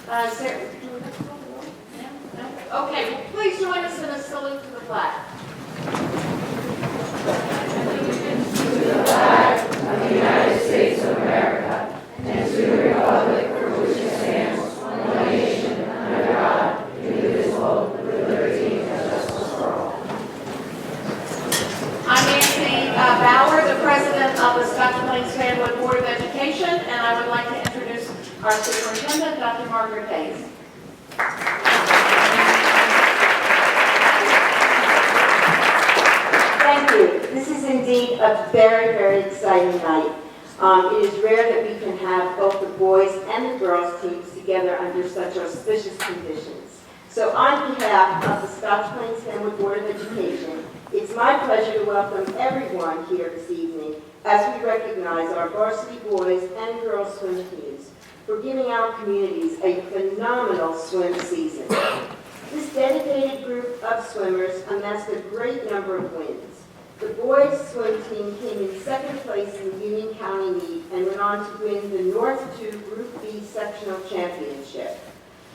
Sarah, do we have to call the roll? No? Okay, well, please join us in a salute to the flag. Of the United States of America, and to the republic for which it stands, one nation, under God, indivisible, with liberty and justice for all. I'm Nancy Bauer, the president of the Scotch Plains Fanwood Board of Education, and I would like to introduce our superintendent, Dr. Margaret Hayes. Thank you. This is indeed a very, very exciting night. It is rare that we can have both the boys and the girls teams together under such auspicious conditions. So on behalf of the Scotch Plains Fanwood Board of Education, it's my pleasure to welcome everyone here this evening as we recognize our varsity boys and girls swim teams for giving our communities a phenomenal swim season. This dedicated group of swimmers amassed a great number of wins. The boys' swim team came in second place in the Union County meet and went on to win the North 2 Group B Sectional Championship.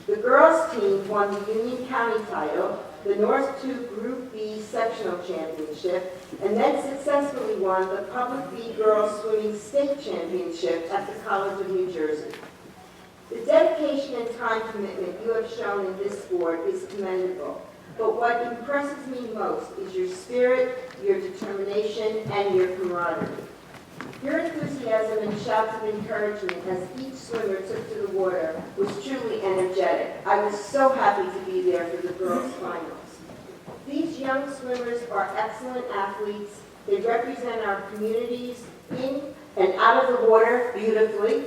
The girls' team won the Union County title, the North 2 Group B Sectional Championship, and then successfully won the Public B Girls Swimming State Championship at the College of New Jersey. The dedication and time commitment you have shown in this sport is commendable. But what impresses me most is your spirit, your determination, and your camaraderie. Your enthusiasm and shouts of encouragement as each swimmer took to the water was truly energetic. I was so happy to be there for the girls' finals. These young swimmers are excellent athletes. They represent our communities in and out of the water beautifully.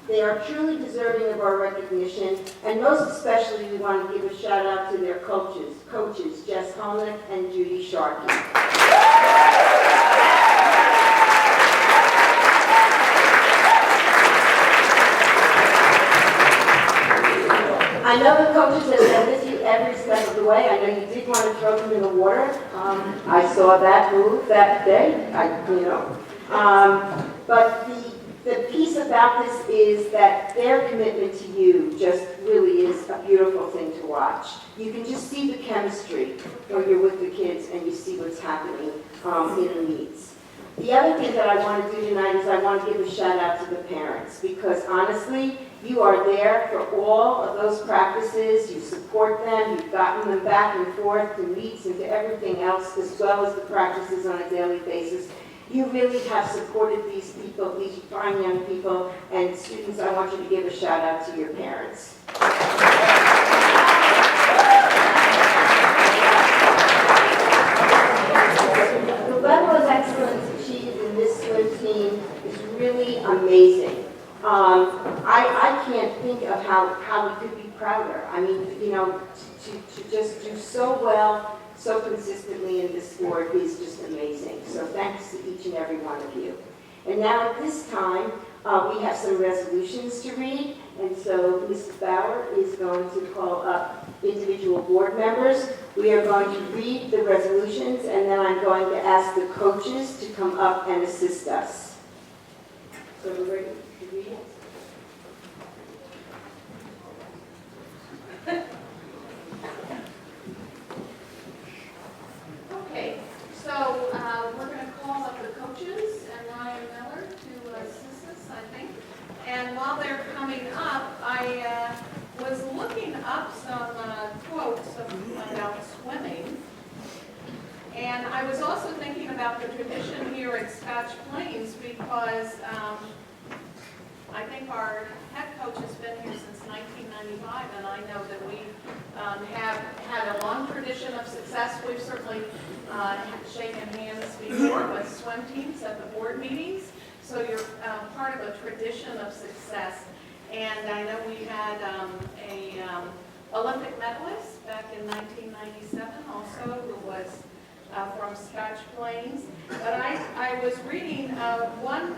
They are truly deserving of our recognition, and most especially we want to give a shout out to their coaches, Jess Holnick and Judy Sharkey. I know the coaches have been with you every step of the way. I know you did want to throw them in the water. I saw that move that day, but the piece about this is that their commitment to you just really is a beautiful thing to watch. You can just see the chemistry when you're with the kids and you see what's happening in the meets. The other thing that I want to do tonight is I want to give a shout out to the parents, because honestly, you are there for all of those practices. You support them. You've gotten them back and forth to meets and to everything else, as well as the practices on a daily basis. You really have supported these people, these fine young people, and students, I want you to give a shout out to your parents. The level of excellence achieved in this swim team is really amazing. I can't think of how we could be prouder. I mean, to just do so well, so consistently in this sport is just amazing. So thanks to each and every one of you. And now at this time, we have some resolutions to read. And so Mrs. Bauer is going to call up individual board members. We are going to read the resolutions, and then I'm going to ask the coaches to come up and assist us. So we're ready to read it? Okay, so we're going to call up the coaches and Ryan Miller to assist us, I think. And while they're coming up, I was looking up some quotes about swimming. And I was also thinking about the tradition here at Scotch Plains, because I think our head coach has been here since 1995, and I know that we have had a long tradition of success. We've certainly shaken hands before with swim teams at the board meetings, so you're part of a tradition of success. And I know we had a Olympic medalist back in 1997 also, who was from Scotch Plains. But I was reading one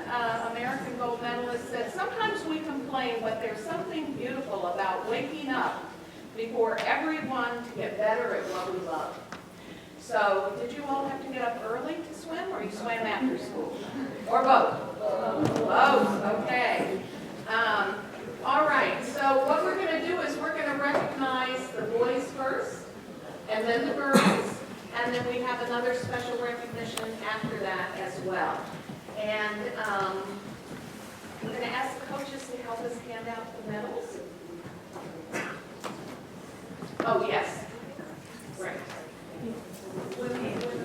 American gold medalist said, sometimes we complain, but there's something beautiful about waking up before everyone to get better at what we love. So did you all have to get up early to swim, or you swam after school? Or both? Both, okay. All right, so what we're going to do is recognize the boys first, and then the girls, and then we have another special recognition after that as well. And I'm going to ask the coaches to help us hand out the medals. Oh, yes. Right. When the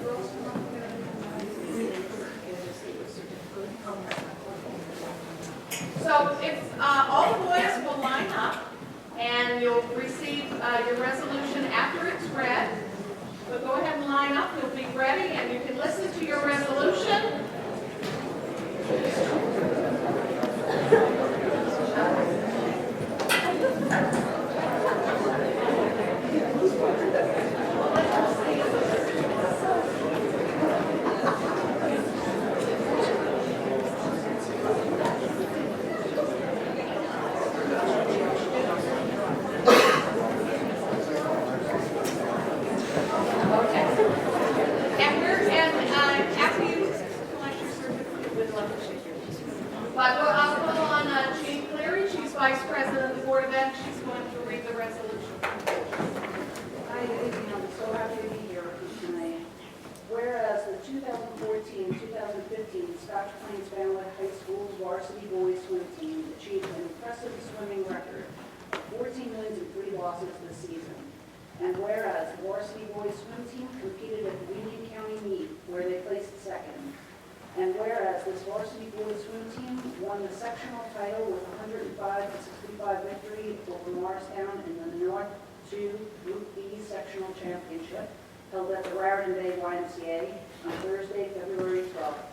girls come up, we're going to... So if all the boys will line up, and you'll receive your resolution after it's read. So go ahead and line up, you'll be ready, and you can listen to your resolution. After you collect your certificate, we'd love to shake your hand. But I'll call on Jean Cleary. She's Vice President of the Board of Ed. She's going to read the resolution. Hi, good evening. I'm so happy to be here tonight. Whereas the 2014-2015 Scotch Plains Family High School's varsity boys swim team achieved an impressive swimming record of 14 wins and 3 losses this season. And whereas the varsity boys swim team competed at the Union County meet where they placed second. And whereas this varsity boys swim team won the sectional title with 105-65 victory over Morristown in the North 2 Group B sectional championship held at the Raritan Bay YMCA on Thursday, February 12th.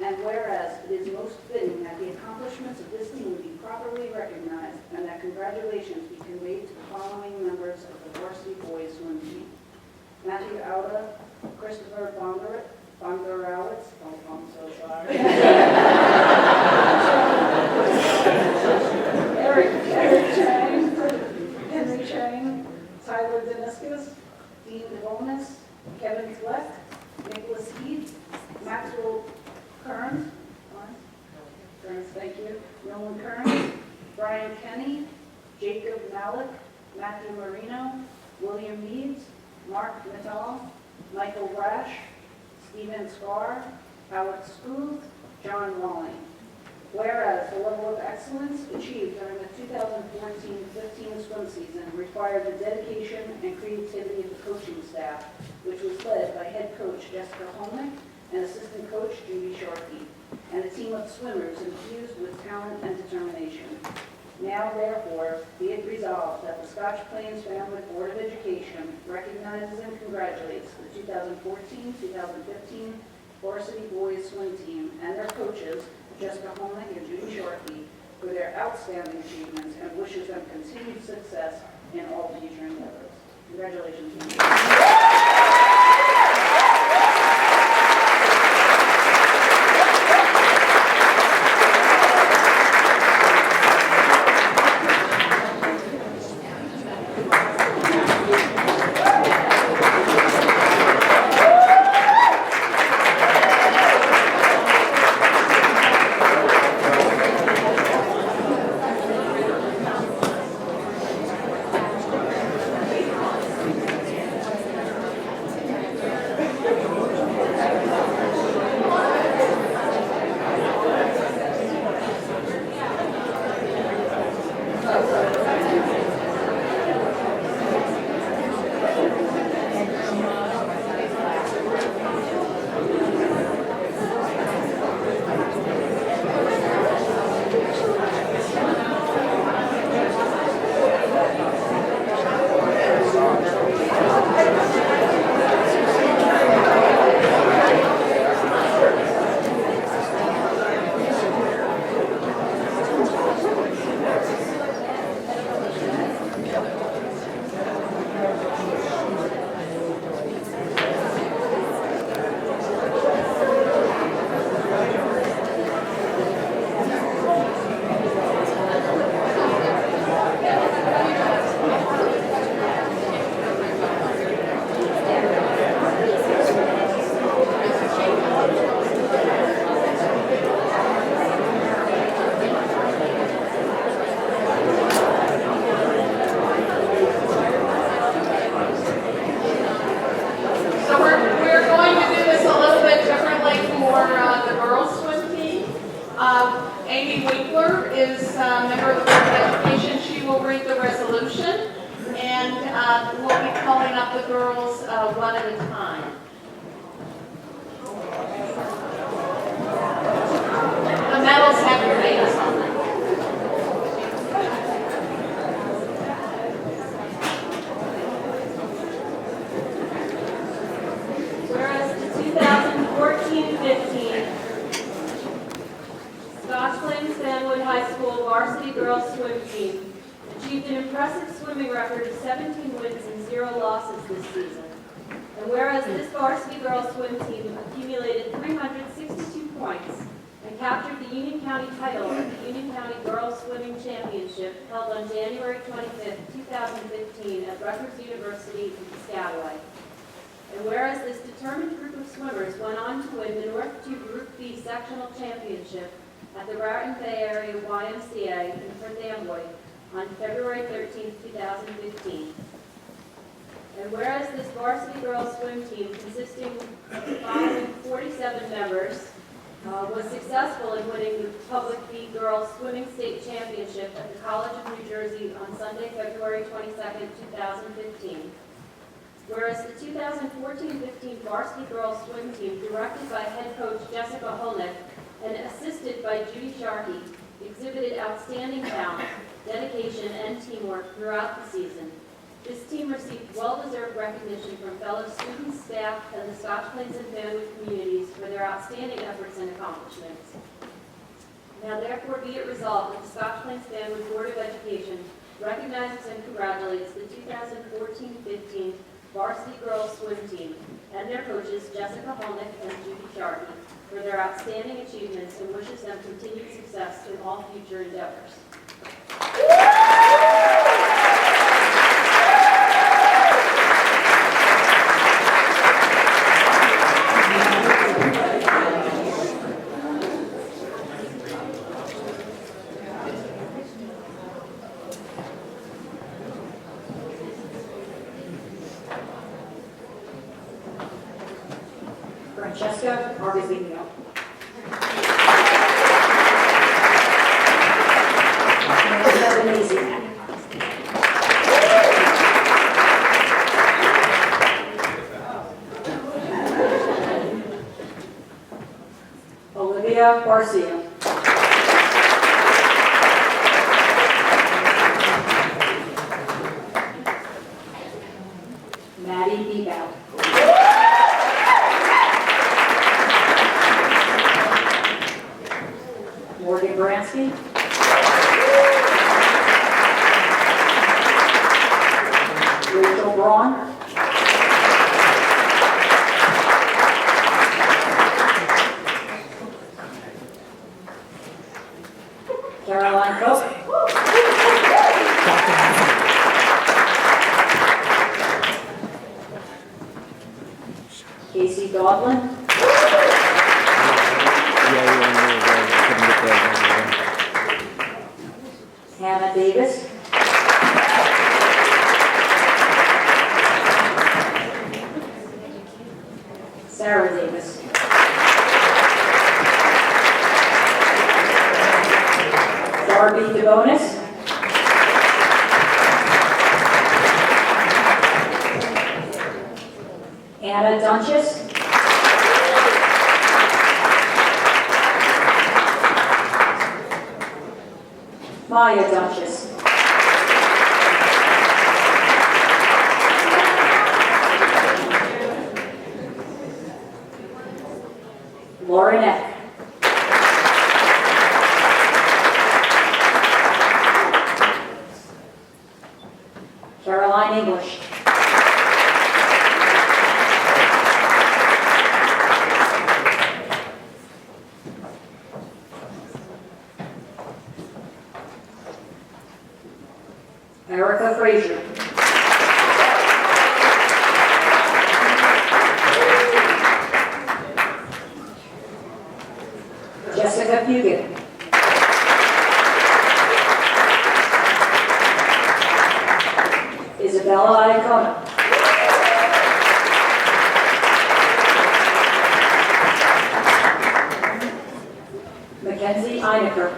And whereas it is most fitting that the accomplishments of this team be properly recognized and that congratulations be conveyed to the following members of the varsity boys swim team. Matthew Auda, Christopher Bondarowitz, oh, I'm so sorry. Eric Chang, Henry Chang, Tyler Deniscus, Dean DeVonis, Kevin Fleck, Nicholas Heath, Maxwell Kearns, thank you, Nolan Kearns, Brian Kenny, Jacob Malik, Matthew Marino, William Meads, Mark Natal, Michael Rash, Stephen Scar, Alex Scooth, John Walling. Whereas the level of excellence achieved during the 2014-15 swim season required the dedication and creativity of the coaching staff, which was led by head coach Jessica Holnick and assistant coach Judy Sharkey, and a team of swimmers infused with talent and determination. Now, therefore, be it resolved that the Scotch Plains Family Board of Education recognizes and congratulates the 2014-2015 varsity boys swim team and their coaches, Jessica Holnick and Judy Sharkey, for their outstanding achievements and wishes them continued success in all future endeavors. Congratulations. is a member of the Board of Education. She will read the resolution, and we'll be calling up the girls one at a time. The medals have your names on them. Whereas the 2014-15 Scotch Plains Fanwood High School varsity girls swim team achieved an impressive swimming record of 17 wins and 0 losses this season. And whereas this varsity girls swim team accumulated 362 points and captured the Union County title of the Union County Girls Swimming Championship held on January 25, 2015 at Rutgers University in Piscataway. And whereas this determined group of swimmers went on to win the North 2 Group B Sectional Championship at the Raritan Bay Area YMCA in Prince Amboy on February 13, 2015. And whereas this varsity girls swim team, consisting of the following 47 members, was successful in winning the Public B Girls Swimming State Championship at the College of New Jersey on Sunday, February 22, 2015. Whereas the 2014-15 varsity girls swim team, directed by head coach Jessica Holnick and assisted by Judy Sharkey, exhibited outstanding talent, dedication, and teamwork throughout the season. This team received well-deserved recognition from fellow students, staff, and the Scotch Plains and Fanwood communities for their outstanding efforts and accomplishments. Now therefore be it resolved that the Scotch Plains Fanwood Board of Education recognizes and congratulates the 2014-15 varsity girls swim team and their coaches Jessica Holnick and Judy Sharkey for their outstanding achievements and wishes them continued success in all future endeavors. Francesca Argazino. Olivia Garcia. Maddie Bebout. Morgan Bransky. Rachel Braun. Caroline Cook. Casey Godwin. Hannah Davis. Sarah Davis. Darby DeBonis. Anna Dunches. Maya Dunches. Lauren Eck. Caroline English. Erica Frazier. Jessica Fugit. Isabella Iacona. Mackenzie Einecker.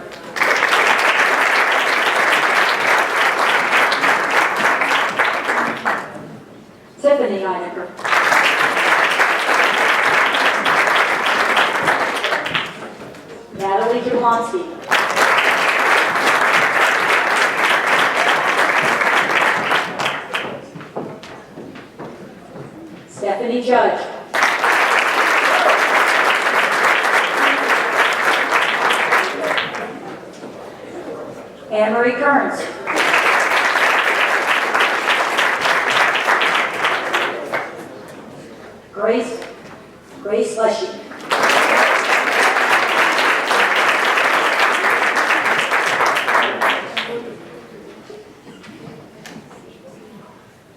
Jablonski. Stephanie Judge. Anne-Marie Kearns. Grace Leshy.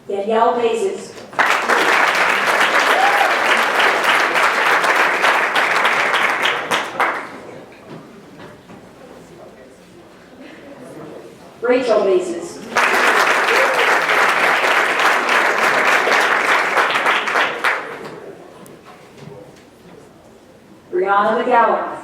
Danielle Bazes. Rachel Bazes. Brianna McGowan.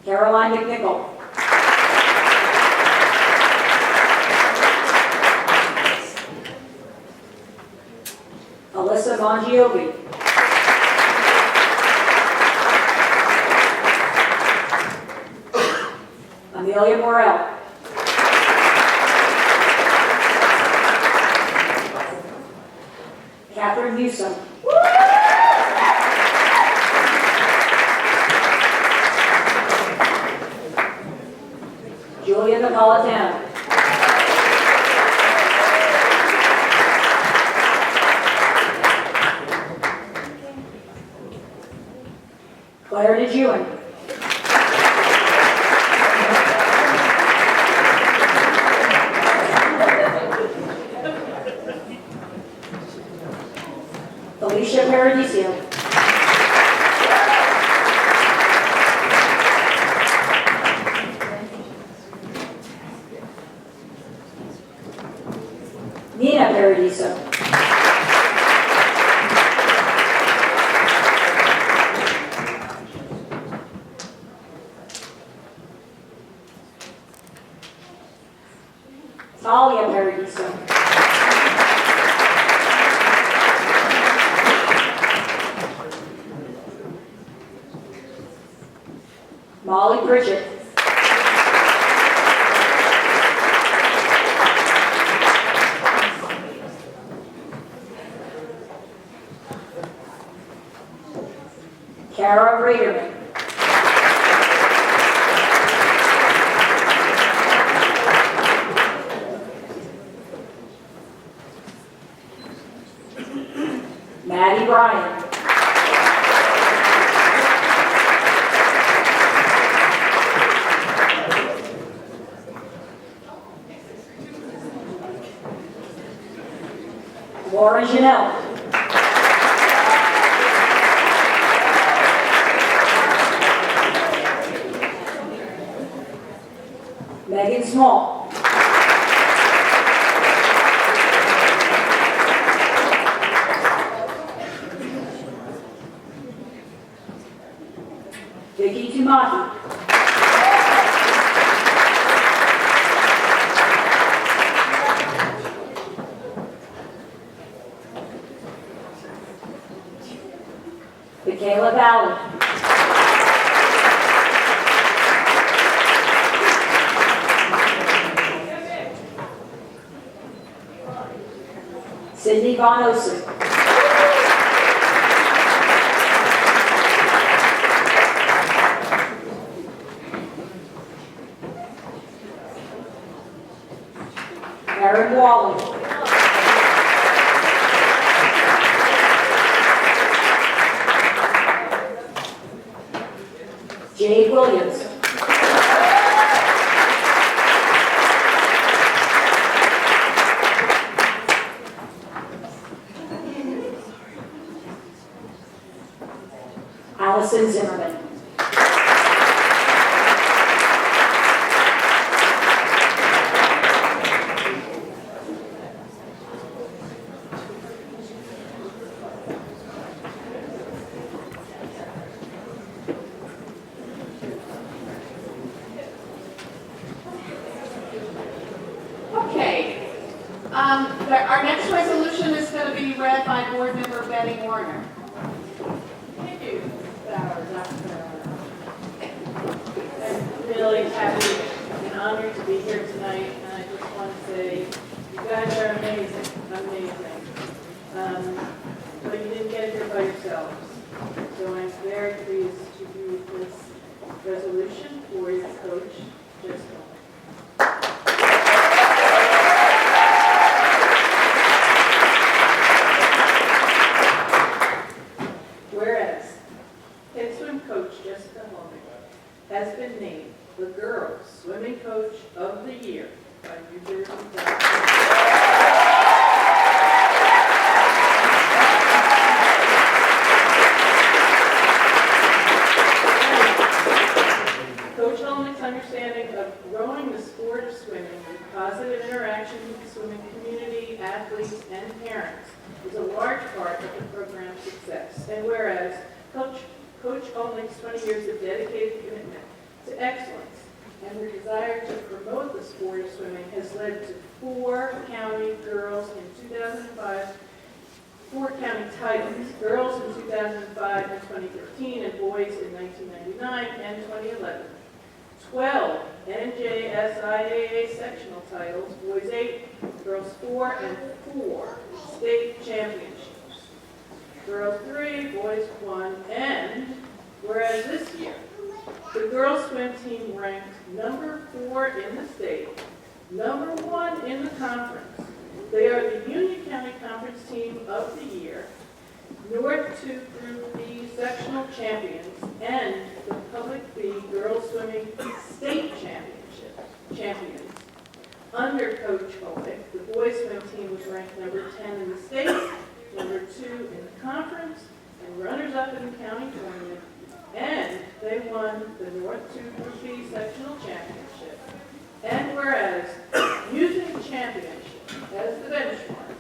Caroline McNichol. Alyssa Mongiovi. Amelia Morel. Catherine Newsom. Julia Napolitano. Claire DeJewan. Alicia Paradiso. Nina Paradiso. Talia Paradiso. Molly Bridget. Kara Raderman. Maddie Bryan. Laura Janelle. Megan Small. Vicky Tumahi. Michaela Valley. Sydney Von Osen. Aaron Wally. Jade Williams. Allison Zimmerman. Okay, Our next resolution is going to be read by Board Member Betty Warner. Thank you, Dr. I'm really happy and honored to be here tonight, and I just want to say, you guys are amazing, but you didn't get here by yourselves. So I'm very pleased to read this resolution for your coach, Jessica. Whereas, head swim coach Jessica has been named the Girls Swimming Coach of the Year by New Jersey. Coach Holnick's understanding of growing the sport of swimming and positive interaction with the swimming community, athletes, and parents is a large part of the program's success. And whereas Coach Holnick's 20 years of dedicated commitment to excellence and her desire to promote the sport of swimming has led to 4 county girls in 2005, 4 county titles, girls in 2005 and 2013, and boys in 1999 and 2011. 12 NJSIAA sectional titles, boys 8, girls 4, and 4 state championships. Girls 3, boys 1, and whereas this year, the girls swim team ranked number 4 in the state, number 1 in the conference. They are the Union County Conference Team of the Year, North 2 through B sectional champions, and the Public B girls swimming state champions. Under Coach Holnick, the boys swim team was ranked number 10 in the state, number 2 in the conference, and runners-up in the county tournament, and they won the North 2 through B sectional championship. And whereas, using championship as the benchmark,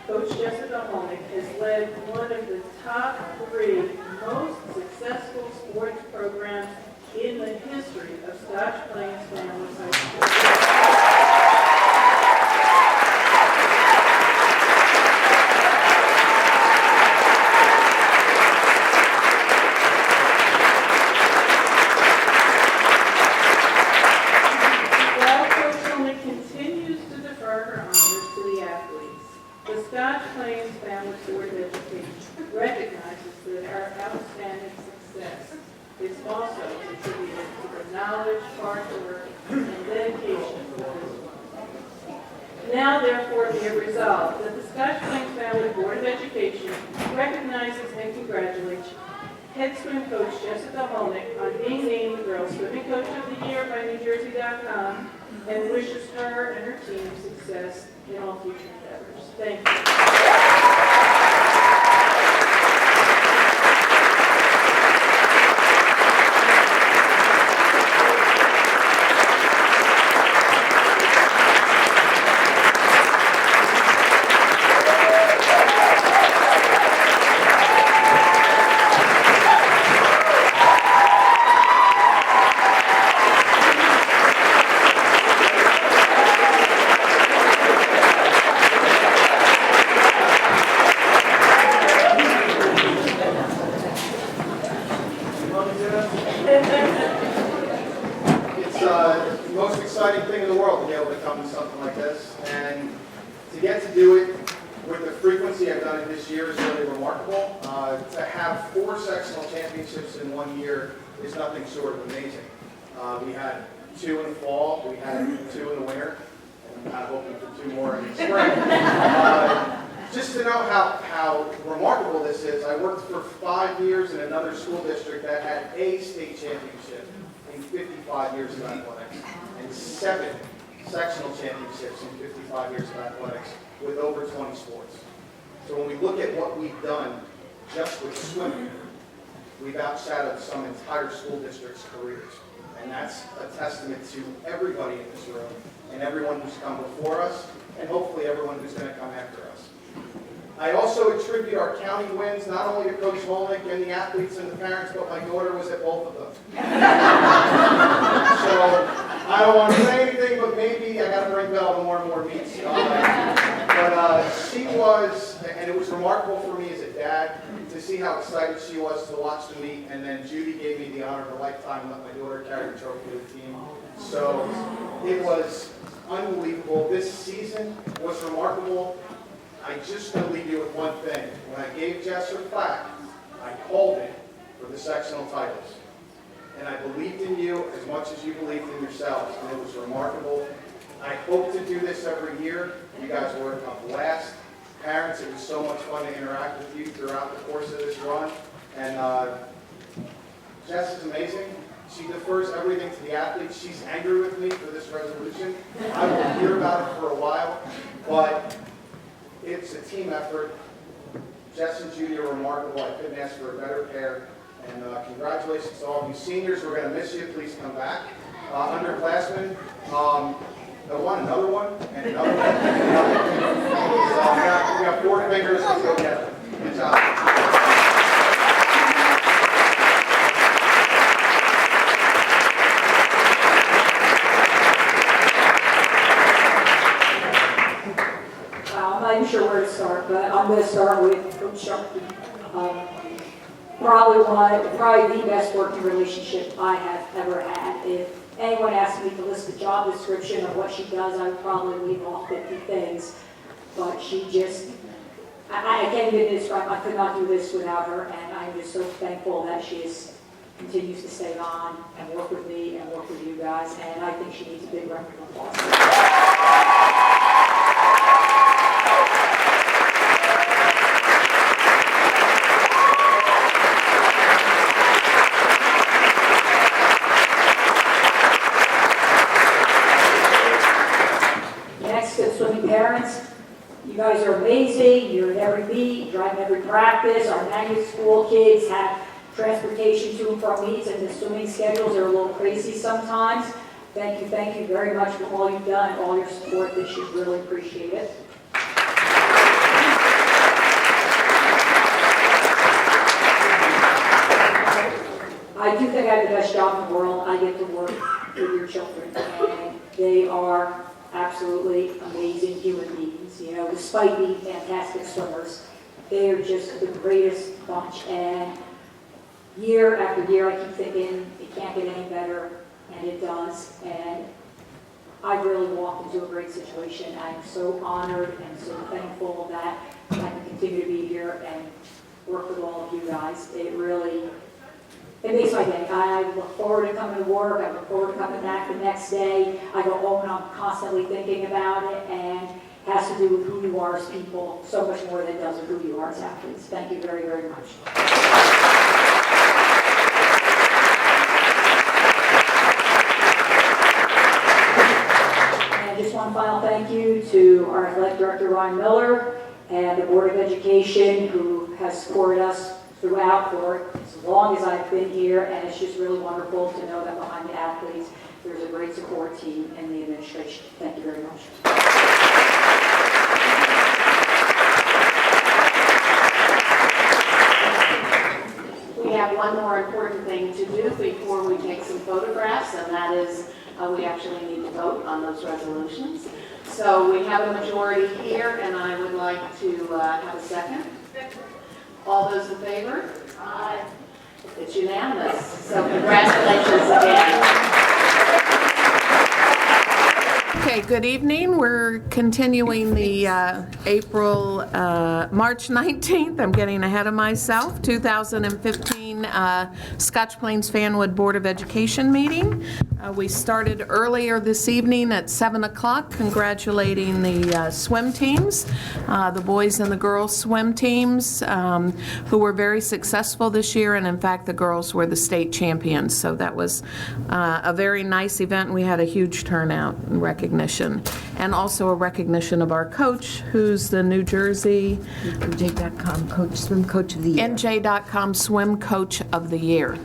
Coach Jessica Holnick has led one of the top 3 most successful sports programs in the history of Scotch Plains Family High School. While Coach Holnick continues to defer her honors to the athletes, the Scotch Plains Family Board of Education recognizes that her outstanding success is also attributed to the knowledge, hard work, and dedication of this woman. Now, therefore, be it resolved that the Scotch Plains Family Board of Education recognizes and congratulates head swim coach Jessica Holnick on being named the Girls Swimming Coach of the Year by NewJersey.com and wishes her and her team success in all future endeavors. Thank you. It's the most exciting thing in the world to be able to come to something like this, and to get to do it with the frequency I've done it this year is really remarkable. To have 4 sectional championships in 1 year is nothing short of amazing. We had 2 in the fall, we had 2 in the winter, and I'm kind of hoping for 2 more in the spring. Just to know how remarkable this is, I worked for 5 years in another school district that had a state championship in 55 years of athletics, and 7 sectional championships in 55 years of athletics with over 20 sports. So when we look at what we've done just with swimming, we've outshadowed some entire school districts' careers. And that's a testament to everybody in this room, and everyone who's come before us, and hopefully everyone who's going to come after us. I also attribute our county wins not only to Coach Holnick and the athletes and the parents, but my daughter was at both of them. So I don't want to say anything, but maybe I got to bring Belle to more and more meets. But she was, and it was remarkable for me as a dad to see how excited she was to watch the meet. And then Judy gave me the honor of a lifetime and let my daughter carry the trophy to the team. So it was unbelievable. This season was remarkable. I just want to leave you with one thing. When I gave Jess her plaque, I called it for the sectional titles. And I believed in you as much as you believed in yourselves, and it was remarkable. I hope to do this every year. You guys were a blast. Parents, it was so much fun to interact with you throughout the course of this run. And Jess is amazing. She defers everything to the athletes. She's angry with me for this resolution. I will hear about it for a while, but it's a team effort. Jess and Judy are remarkable. I couldn't ask for a better pair. And congratulations to all of you seniors. We're going to miss you. Please come back. Underclassmen, another one, and another one, and another one. So we got 4 fingers. Let's go get them. Good job. I'm not even sure where to start, but I'm going to start with Coach Sharkey. Probably the best working relationship I have ever had. If anyone asked me to list the job description of what she does, I would probably leave off 50 things. But she just, I can't even describe, I could not do this without her, and I'm just so thankful that she continues to stay on and work with me and work with you guys, and I think she needs a big round of applause. Parents, you guys are amazing. You're at every meet, driving every practice. Our magnet school kids have transportation to and from meets, and the swimming schedules are a little crazy sometimes. Thank you very much for all you've done, all your support this year. Really appreciate it. I do think I have the best job in the world. I get to work with your children, and they are absolutely amazing human beings. You know, despite being fantastic swimmers, they are just the greatest bunch. And year after year, I keep thinking it can't get any better, and it does. And I really walked into a great situation. I'm so honored and so thankful that I can continue to be here and work with all of you guys. It makes my day. I look forward to coming to work. I look forward to coming back the next day. I go home and I'm constantly thinking about it, and it has to do with who you are as people so much more than it does with who you are as athletes. Thank you very, very much. And just one final thank you to our athletic director, Ryan Miller, and the Board of Education, who has supported us throughout for as long as I've been here, and it's just really wonderful to know that behind the athletes there's a great support team in the administration. Thank you very much. We have one more important thing to do before we take some photographs, and that is we actually need to vote on those resolutions. So we have a majority here, and I would like to have a second. All those in favor? Aye. It's unanimous. So congratulations again. Okay, good evening. We're continuing the March 19th, I'm getting ahead of myself, 2015 Scotch Plains Fanwood Board of Education meeting. We started earlier this evening at 7 o'clock congratulating the swim teams, the boys and the girls swim teams, who were very successful this year, and in fact the girls were the state champions. So that was a very nice event. We had a huge turnout and recognition, and also a recognition of our coach, who's the New Jersey NJ.com Swim Coach of the Year. NJ.com Swim Coach of the Year.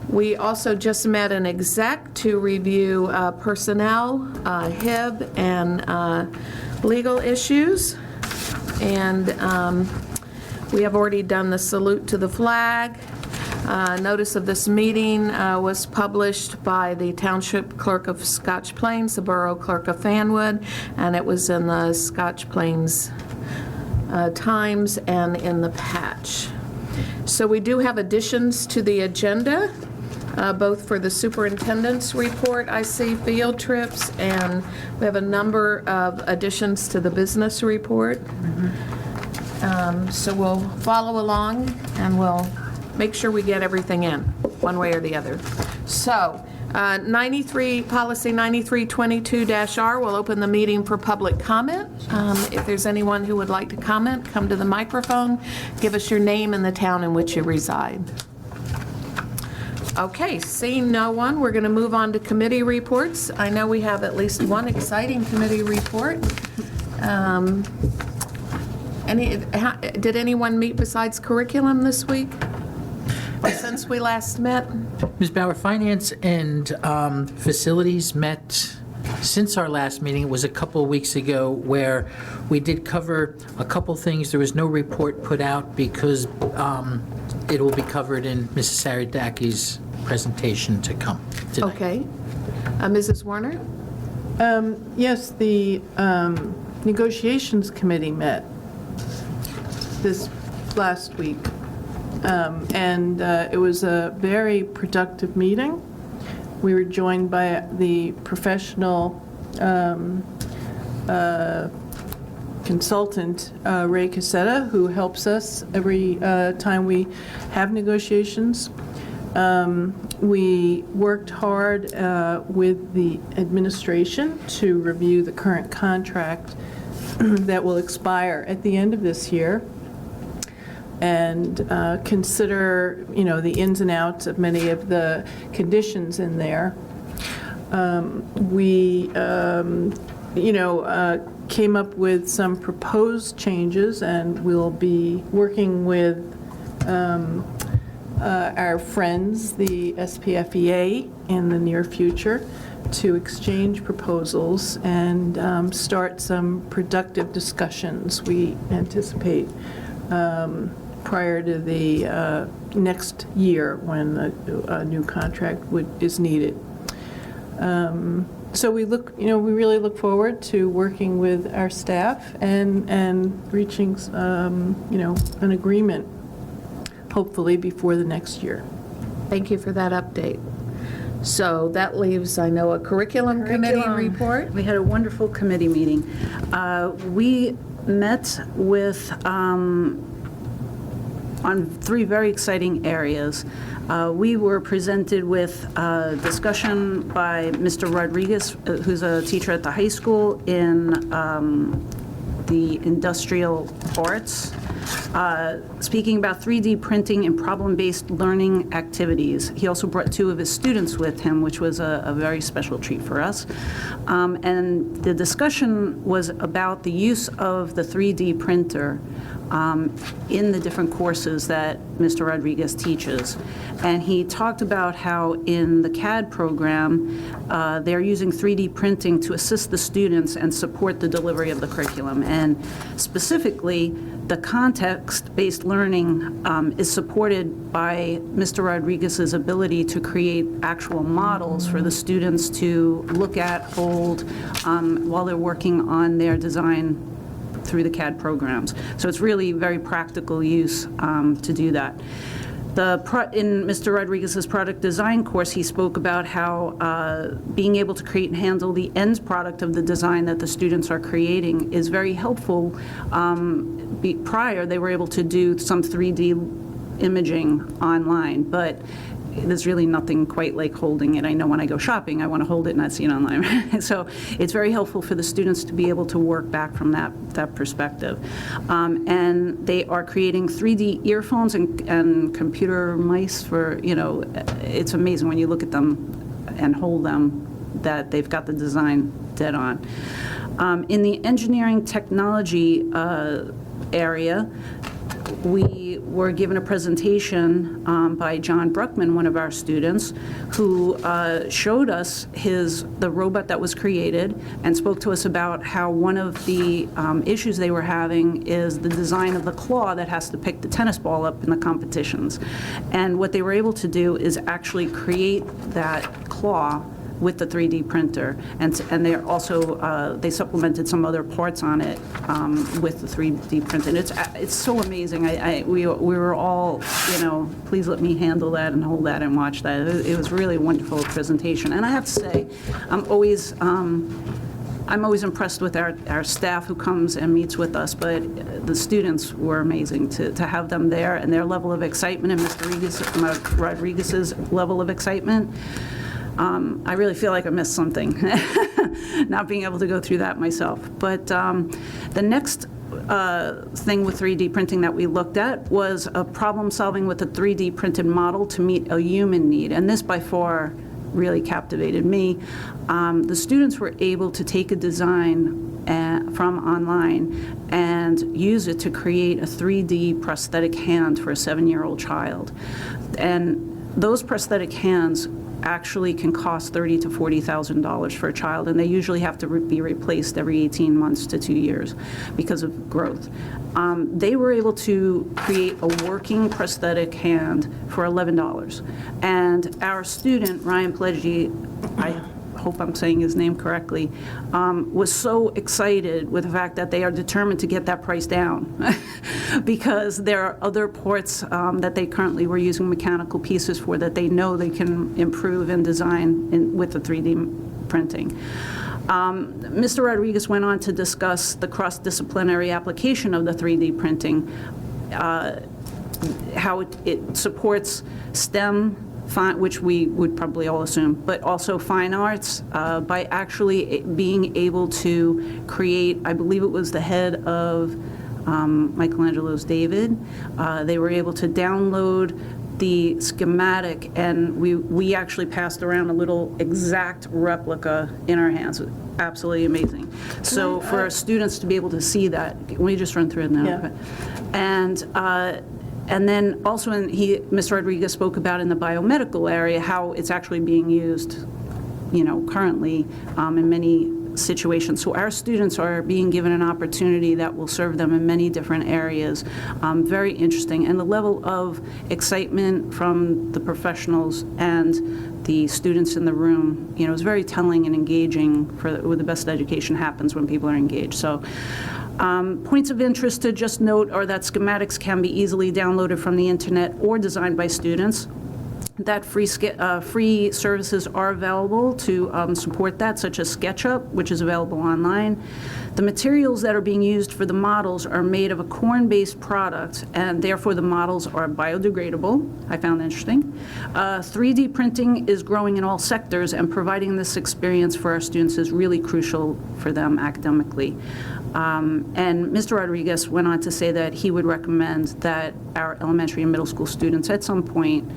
We also just met an exec to review personnel, HIB, and legal issues. And we have already done the salute to the flag. Notice of this meeting was published by the Township Clerk of Scotch Plains, the Borough Clerk of Fanwood, and it was in the Scotch Plains Times and in the Patch. So we do have additions to the agenda, both for the superintendent's report, I see field trips, and we have a number of additions to the business report. So we'll follow along and we'll make sure we get everything in, one way or the other. So, policy 9322-R, we'll open the meeting for public comment. If there's anyone who would like to comment, come to the microphone, give us your name and the town in which you reside. Okay, seeing no one, we're going to move on to committee reports. I know we have at least one exciting committee report. Did anyone meet besides curriculum this week? Or since we last met? Ms. Bauer, Finance and Facilities met since our last meeting. It was a couple of weeks ago where we did cover a couple things. There was no report put out because it will be covered in Mrs. Saradaki's presentation to come tonight. Okay. Mrs. Warner? Yes, the negotiations committee met this last week. And it was a very productive meeting. We were joined by the professional consultant, Ray Cassetta, who helps us every time we have negotiations. We worked hard with the administration to review the current contract that will expire at the end of this year, and consider, the ins and outs of many of the conditions in there. We, came up with some proposed changes, and we'll be working with our friends, the SPFEA, in the near future to exchange proposals and start some productive discussions, we anticipate, prior to the next year when a new contract is needed. So we really look forward to working with our staff and reaching, an agreement, hopefully before the next year. Thank you for that update. So that leaves, I know, a curriculum committee report. We had a wonderful committee meeting. We met with, on 3 very exciting areas. We were presented with a discussion by Mr. Rodriguez, who's a teacher at the high school in the industrial arts, speaking about 3D printing and problem-based learning activities. He also brought 2 of his students with him, which was a very special treat for us. And the discussion was about the use of the 3D printer in the different courses that Mr. Rodriguez teaches. And he talked about how in the CAD program, they're using 3D printing to assist the students and support the delivery of the curriculum. And specifically, the context-based learning is supported by Mr. Rodriguez's ability to create actual models for the students to look at, hold, while they're working on their design through the CAD programs. So it's really very practical use to do that. In Mr. Rodriguez's product design course, he spoke about how being able to create and handle the end product of the design that the students are creating is very helpful. Prior, they were able to do some 3D imaging online, but there's really nothing quite like holding it. I know when I go shopping, I want to hold it and not see it online. So it's very helpful for the students to be able to work back from that perspective. And they are creating 3D earphones and computer mice for, it's amazing when you look at them and hold them that they've got the design dead on. In the engineering technology area, we were given a presentation by John Bruckman, one of our students, who showed us the robot that was created and spoke to us about how one of the issues they were having is the design of the claw that has to pick the tennis ball up in the competitions. And what they were able to do is actually create that claw with the 3D printer, and they're also they supplemented some other parts on it with the 3D printing. It's so amazing. We were all, please let me handle that and hold that and watch that. It was really a wonderful presentation. And I have to say, I'm always impressed with our staff who comes and meets with us, but the students were amazing to have them there, and their level of excitement and Mr. Rodriguez's level of excitement. I really feel like I missed something, not being able to go through that myself. But the next thing with 3D printing that we looked at was a problem solving with a 3D printed model to meet a human need, and this by far really captivated me. The students were able to take a design from online and use it to create a 3D prosthetic hand for a 7-year-old child. And those prosthetic hands actually can cost $30,000 to $40,000 for a child, and they usually have to be replaced every 18 months to 2 years because of growth. They were able to create a working prosthetic hand for $11. And our student, Ryan Pledgy, I hope I'm saying his name correctly, was so excited with the fact that they are determined to get that price down because there are other ports that they currently were using mechanical pieces for that they know they can improve and design with the 3D printing. Mr. Rodriguez went on to discuss the cross-disciplinary application of the 3D printing, how it supports STEM, which we would probably all assume, but also fine arts, by actually being able to create, I believe it was the head of Michelangelo's David. They were able to download the schematic, and we actually passed around a little exact replica in our hands. Absolutely amazing. So for our students to be able to see that, let me just run through it now. Yeah. And then also, Mr. Rodriguez spoke about in the biomedical area how it's actually being used, currently in many situations. So our students are being given an opportunity that will serve them in many different areas. Very interesting. And the level of excitement from the professionals and the students in the room, is very telling and engaging where the best education happens when people are engaged. So. Points of interest to just note are that schematics can be easily downloaded from the internet or designed by students. That free services are available to support that, such as SketchUp, which is available online. The materials that are being used for the models are made of a corn-based product, and therefore the models are biodegradable. I found that interesting. 3D printing is growing in all sectors, and providing this experience for our students is really crucial for them academically. And Mr. Rodriguez went on to say that he would recommend that our elementary and middle school students at some point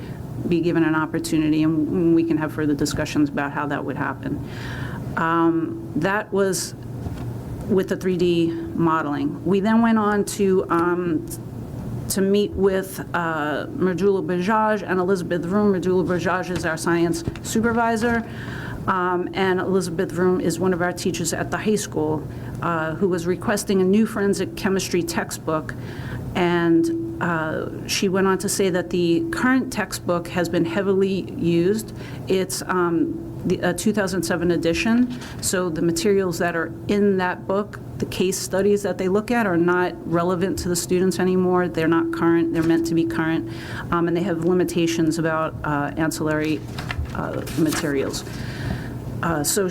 be given an opportunity, and we can have further discussions about how that would happen. That was with the 3D modeling. We then went on to meet with Mrdula Bajaj and Elizabeth Vroom. Mrdula Bajaj is our science supervisor, and Elizabeth Vroom is one of our teachers at the high school who was requesting a new forensic chemistry textbook. And she went on to say that the current textbook has been heavily used. It's a 2007 edition, so the materials that are in that book, the case studies that they look at, are not relevant to the students anymore. They're not current. They're meant to be current, and they have limitations about ancillary materials. So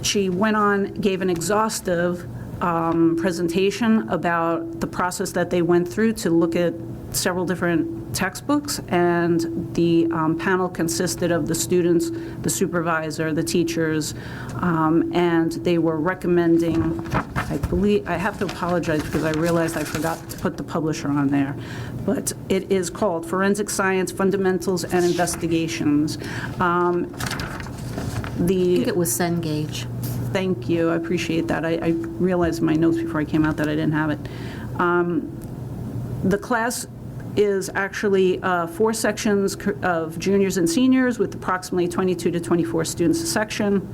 she went on, gave an exhaustive presentation about the process that they went through to look at several different textbooks, and the panel consisted of the students, the supervisor, the teachers, and they were recommending, I believe, I have to apologize because I realized I forgot to put the publisher on there, but it is called Forensic Science Fundamentals and Investigations. I think it was Cengage. Thank you, I appreciate that. I realized in my notes before I came out that I didn't have it. The class is actually 4 sections of juniors and seniors with approximately 22 to 24 students a section.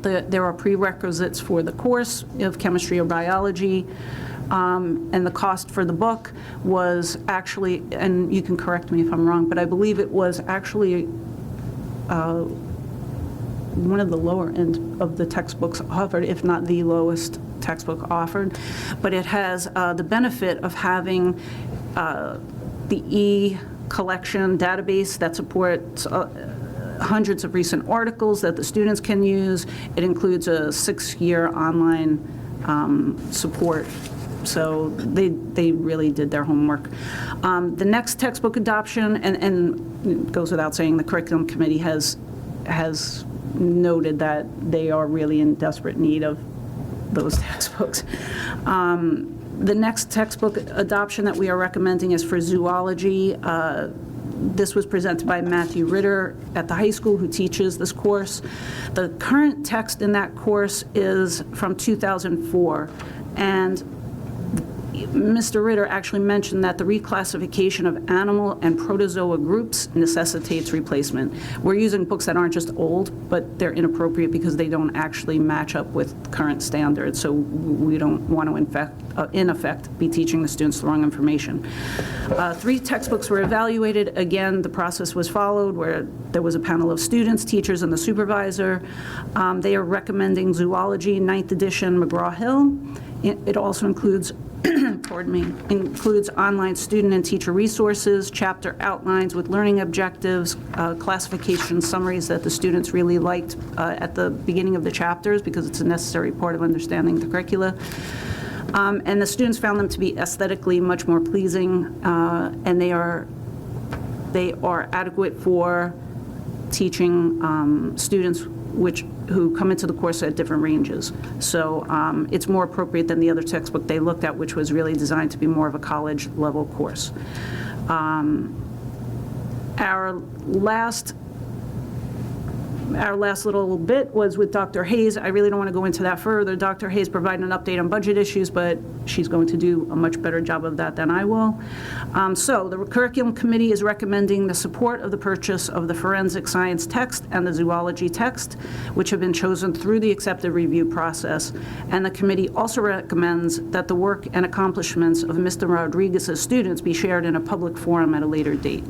There are prerequisites for the course of chemistry or biology, and the cost for the book was actually, and you can correct me if I'm wrong, but I believe it was actually one of the lower end of the textbooks offered, if not the lowest textbook offered. But it has the benefit of having the e-collection database that supports hundreds of recent articles that the students can use. It includes a 6-year online support. So they really did their homework. The next textbook adoption, and it goes without saying, the curriculum committee has noted that they are really in desperate need of those textbooks. The next textbook adoption that we are recommending is for zoology. This was presented by Matthew Ritter at the high school, who teaches this course. The current text in that course is from 2004, and Mr. Ritter actually mentioned that the reclassification of animal and protozoa groups necessitates replacement. We're using books that aren't just old, but they're inappropriate because they don't actually match up with current standards, so we don't want to, in effect, be teaching the students the wrong information. 3 textbooks were evaluated. Again, the process was followed where there was a panel of students, teachers, and the supervisor. They are recommending zoology, 9th edition, McGraw-Hill. It also includes pardon me, includes online student and teacher resources, chapter outlines with learning objectives, classification summaries that the students really liked at the beginning of the chapters because it's a necessary part of understanding the curricula. And the students found them to be aesthetically much more pleasing, and they are adequate for teaching students who come into the course at different ranges. So it's more appropriate than the other textbook they looked at, which was really designed to be more of a college-level course. Our last little bit was with Dr. Hayes. I really don't want to go into that further. Dr. Hayes provided an update on budget issues, but she's going to do a much better job of that than I will. So the curriculum committee is recommending the support of the purchase of the forensic science text and the zoology text, which have been chosen through the accepted review process. And the committee also recommends that the work and accomplishments of Mr. Rodriguez's students be shared in a public forum at a later date.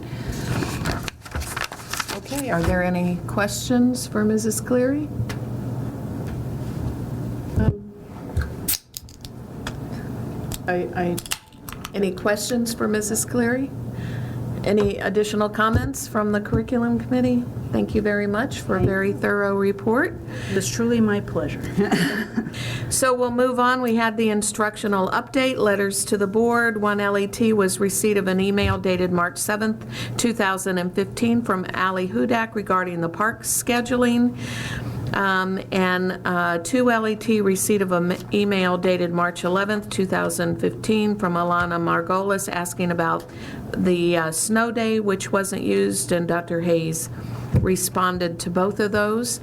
Okay, are there any questions for Mrs. Cleary? Any questions for Mrs. Cleary? Any additional comments from the curriculum committee? Thank you very much for a very thorough report. It's truly my pleasure. So we'll move on. We had the instructional update, letters to the board. One LET was receipt of an email dated March 7th, 2015 from Allie Hudak regarding the park scheduling. And 2 LET receipt of an email dated March 11th, 2015 from Alana Margolis asking about the snow day, which wasn't used, and Dr. Hayes responded to both of those.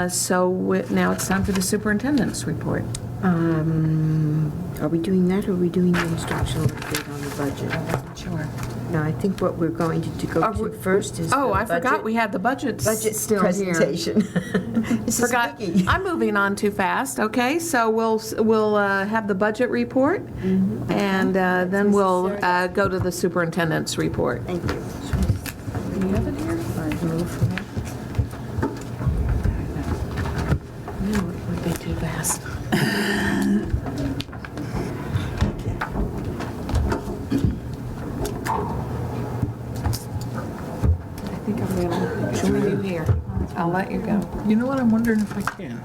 So now it's time for the superintendent's report. Are we doing that, or are we doing the instructional update on the budget? Sure. No, I think what we're going to go to first is Oh, the I forgot we had the budget still presentation. This is Forgot. Vicky. I'm moving on too fast. Okay, so we'll have the budget report, and then we'll go to the superintendent's report. Thank you. Do you have it here? No, it would be too fast. I think I'm going to join you here. I'll let you go. You know what, I'm wondering if I can.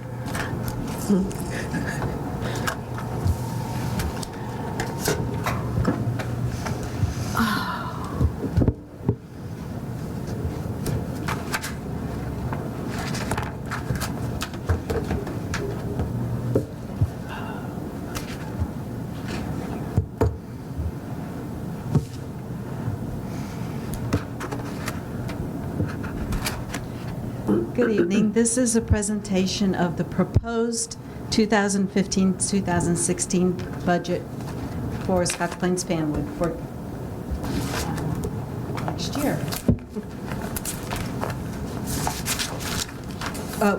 Good evening. This is a presentation of the proposed 2015-2016 budget for Scotch Plains Fanwood for next year.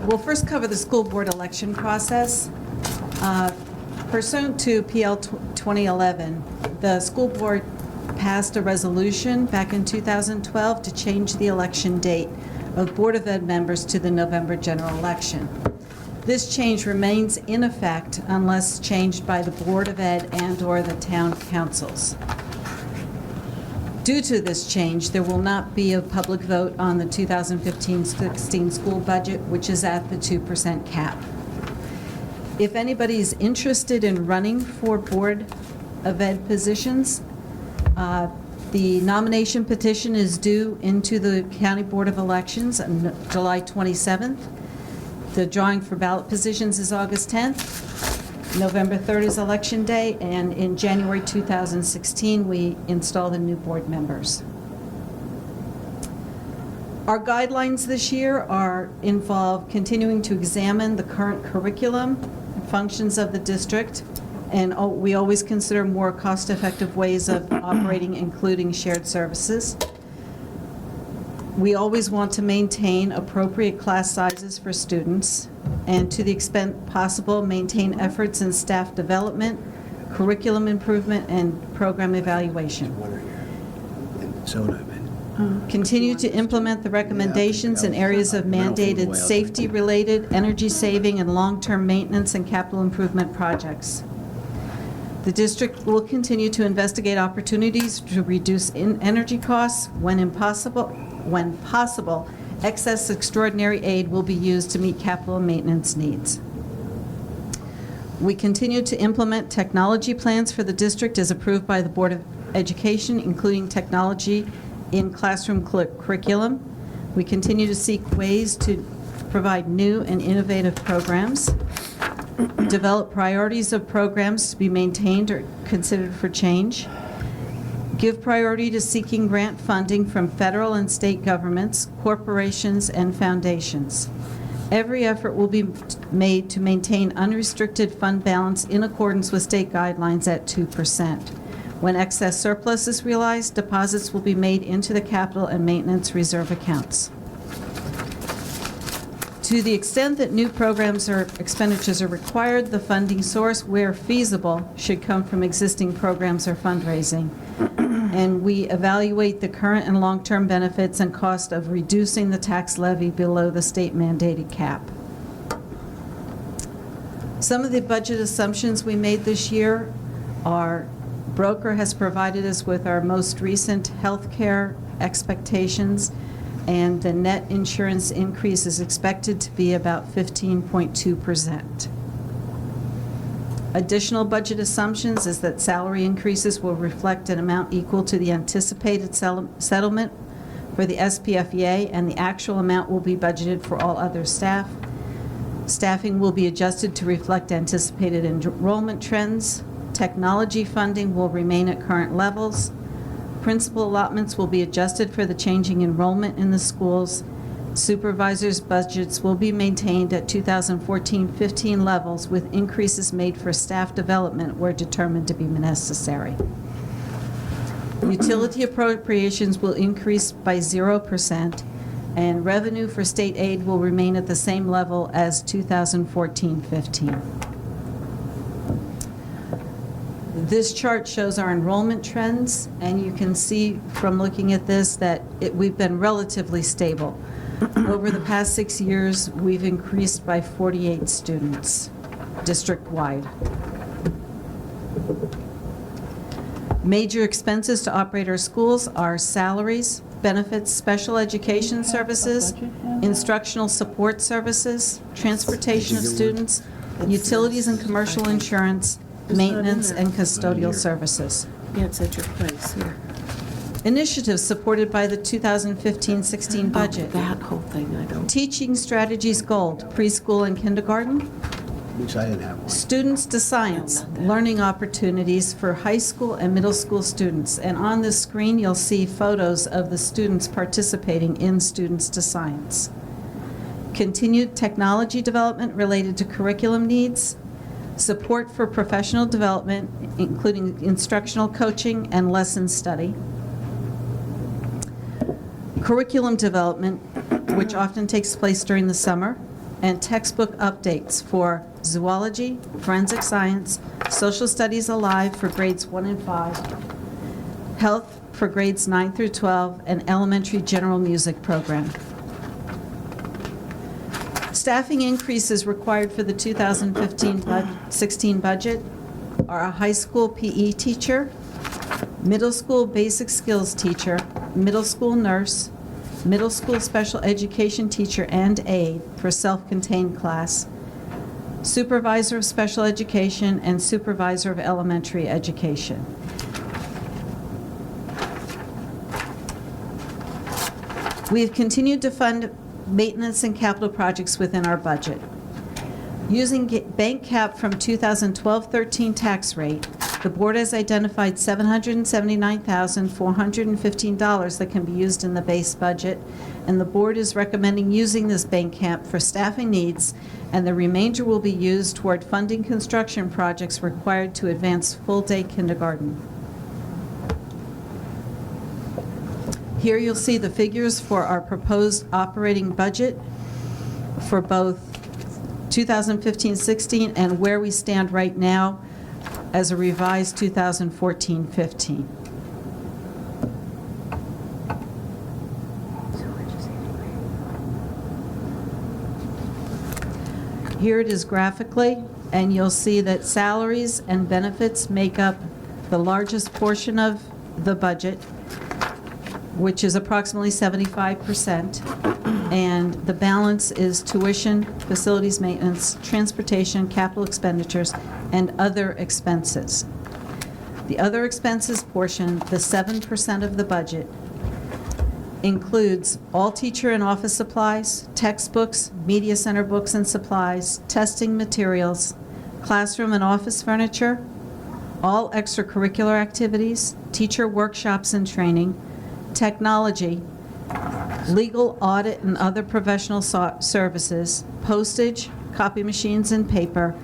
We'll first cover the school board election process. Pursuant to PL 2011, the school board passed a resolution back in 2012 to change the election date of Board of Ed members to the November general election. This change remains in effect unless changed by the Board of Ed and/or the town councils. Due to this change, there will not be a public vote on the 2015-16 school budget, which is at the 2% cap. If anybody is interested in running for Board of Ed positions, the nomination petition is due into the County Board of Elections on July 27th. The drawing for ballot positions is August 10th. November 3rd is Election Day, and in January 2016, we install the new board members. Our guidelines this year involve continuing to examine the current curriculum and functions of the district, and we always consider more cost-effective ways of operating, including shared services. We always want to maintain appropriate class sizes for students, and to the extent possible, maintain efforts in staff development, curriculum improvement, and program evaluation. Continue to implement the recommendations in areas of mandated safety-related, energy-saving, and long-term maintenance and capital improvement projects. The district will continue to investigate opportunities to reduce energy costs. When possible, excess extraordinary aid will be used to meet capital and maintenance needs. We continue to implement technology plans for the district as approved by the Board of Education, including technology in classroom curriculum. We continue to seek ways to provide new and innovative programs, develop priorities of programs to be maintained or considered for change, give priority to seeking grant funding from federal and state governments, corporations, and foundations. Every effort will be made to maintain unrestricted fund balance in accordance with state guidelines at 2%. When excess surplus is realized, deposits will be made into the capital and maintenance reserve accounts. To the extent that new programs or expenditures are required, the funding source, where feasible, should come from existing programs or fundraising. And we evaluate the current and long-term benefits and cost of reducing the tax levy below the state mandated cap. Some of the budget assumptions we made this year are: broker has provided us with our most recent health care expectations, and the net insurance increase is expected to be about 15.2%. Additional budget assumptions is that salary increases will reflect an amount equal to the anticipated settlement for the SPFEA, and the actual amount will be budgeted for all other staff. Staffing will be adjusted to reflect anticipated enrollment trends. Technology funding will remain at current levels. Principal allotments will be adjusted for the changing enrollment in the schools. Supervisors' budgets will be maintained at 2014-15 levels, with increases made for staff development where determined to be necessary. Utility appropriations will increase by 0%, and revenue for state aid will remain at the same level as 2014-15. This chart shows our enrollment trends, and you can see from looking at this that we've been relatively stable. Over the past 6 years, we've increased by 48 students, district-wide. Major expenses to operate our schools are salaries, benefits, special education services, instructional support services, transportation of students, utilities and commercial insurance, maintenance, and custodial services. Yeah, it's at your place here. Initiatives supported by the 2015-16 budget. That whole thing, I don't. Teaching Strategies Gold, preschool and kindergarten. Which I didn't have one. Students to Science, learning opportunities for high school and middle school students. And on this screen, you'll see photos of the students participating in Students to Science. Continued technology development related to curriculum needs. support for professional development, including instructional coaching and lesson study, curriculum development, which often takes place during the summer, and textbook updates for zoology, forensic science, social studies alive for grades 1 and 5, health for grades 9 through 12, and elementary general music program. Staffing increases required for the 2015-16 budget are a high school PE teacher, middle school basic skills teacher, middle school nurse, middle school special education teacher and aide for self-contained class, supervisor of special education, and supervisor of elementary education. We have continued to fund maintenance and capital projects within our budget. Using bank cap from 2012-13 tax rate, the board has identified $779,415 that can be used in the base budget, and the board is recommending using this bank cap for staffing needs, and the remainder will be used toward funding construction projects required to advance full-day kindergarten. Here you'll see the figures for our proposed operating budget for both 2015-16 and where we stand right now as a revised 2014-15. Here it is graphically, and you'll see that salaries and benefits make up the largest portion of the budget, which is approximately 75%, and the balance is tuition, facilities maintenance, transportation, capital expenditures, and other expenses. The other expenses portion, the 7% of the budget, includes all teacher and office supplies, textbooks, media center books and supplies, testing materials, classroom and office furniture, all extracurricular activities, teacher workshops and training, technology, legal, audit, and other professional services, postage, copy machines and paper,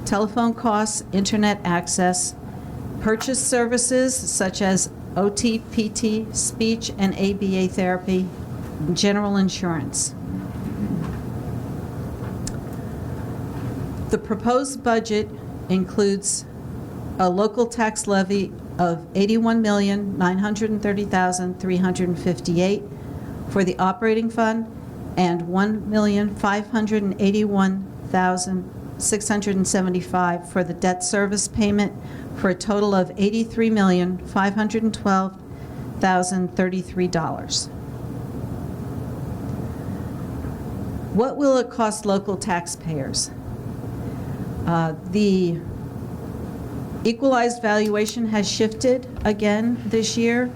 telephone costs, internet access, purchase services such as OT, PT, speech, and ABA therapy, general insurance. The proposed budget includes a local tax levy of $81,930,358 for the operating fund and $1,581,675 for the debt service payment, for a total of $83,512,033. What will it cost local taxpayers? The equalized valuation has shifted again this year,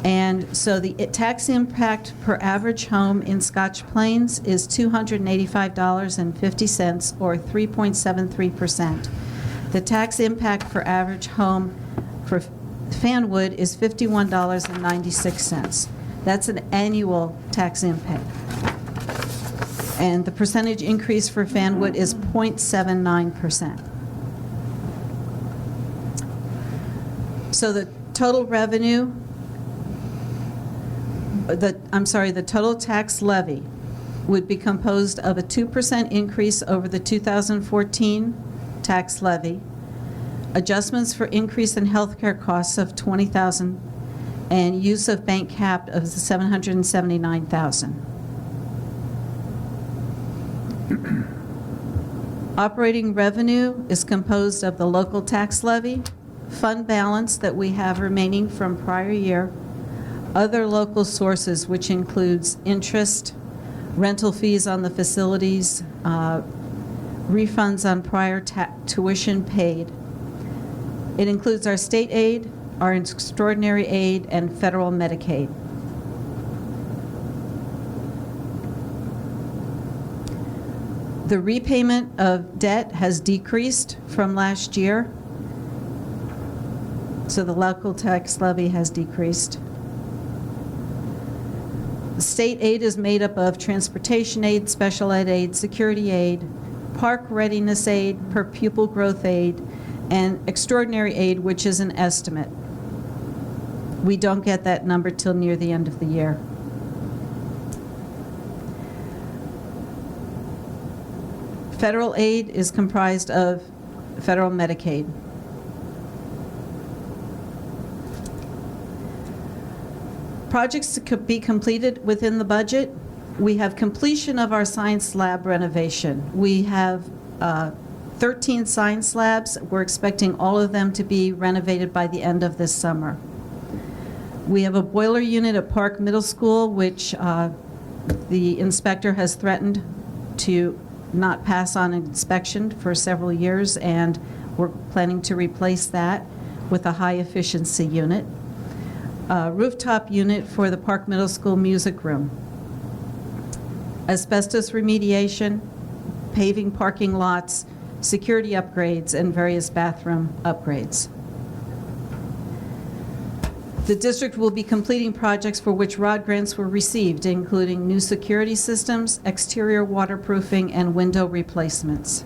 and so the tax impact per average home in Scotch Plains is $285.50, or 3.73%. The tax impact per average home for Fanwood is $51.96. That's an annual tax impact. And the percentage increase for Fanwood is 0.79%. So the total revenue, the total tax levy would be composed of a 2% increase over the 2014 tax levy, adjustments for increase in healthcare costs of $20,000, and use of bank cap of $779,000. Operating revenue is composed of the local tax levy, fund balance that we have remaining from prior year, other local sources, which includes interest, rental fees on the facilities, refunds on prior tuition paid. It includes our state aid, our extraordinary aid, and federal Medicaid. The repayment of debt has decreased from last year, so the local tax levy has decreased. The state aid is made up of transportation aid, special ed aid, security aid, park readiness aid, per pupil growth aid, and extraordinary aid, which is an estimate. We don't get that number till near the end of the year. Federal aid is comprised of federal Medicaid. Projects to be completed within the budget. We have completion of our science lab renovation. We have 13 science labs. We're expecting all of them to be renovated by the end of this summer. We have a boiler unit at Park Middle School, which the inspector has threatened to not pass on inspection for several years, and we're planning to replace that with a high-efficiency unit. Rooftop unit for the Park Middle School music room. Asbestos remediation, paving parking lots, security upgrades, and various bathroom upgrades. The district will be completing projects for which ROD grants were received, including new security systems, exterior waterproofing, and window replacements.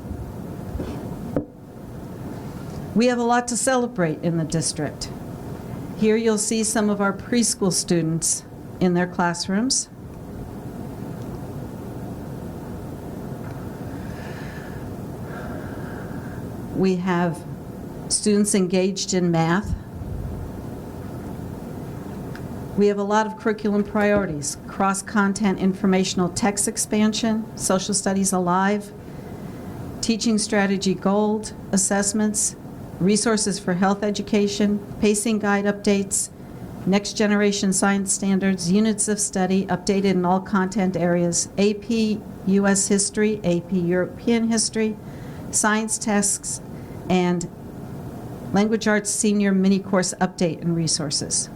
We have a lot to celebrate in the district. Here you'll see some of our preschool students in their classrooms. We have students engaged in math. We have a lot of curriculum priorities: cross-content informational text expansion, social studies alive, teaching strategy gold, assessments, resources for health education, pacing guide updates, next generation science standards, units of study updated in all content areas, AP US history, AP European history, science tests, and language arts senior mini course update and resources.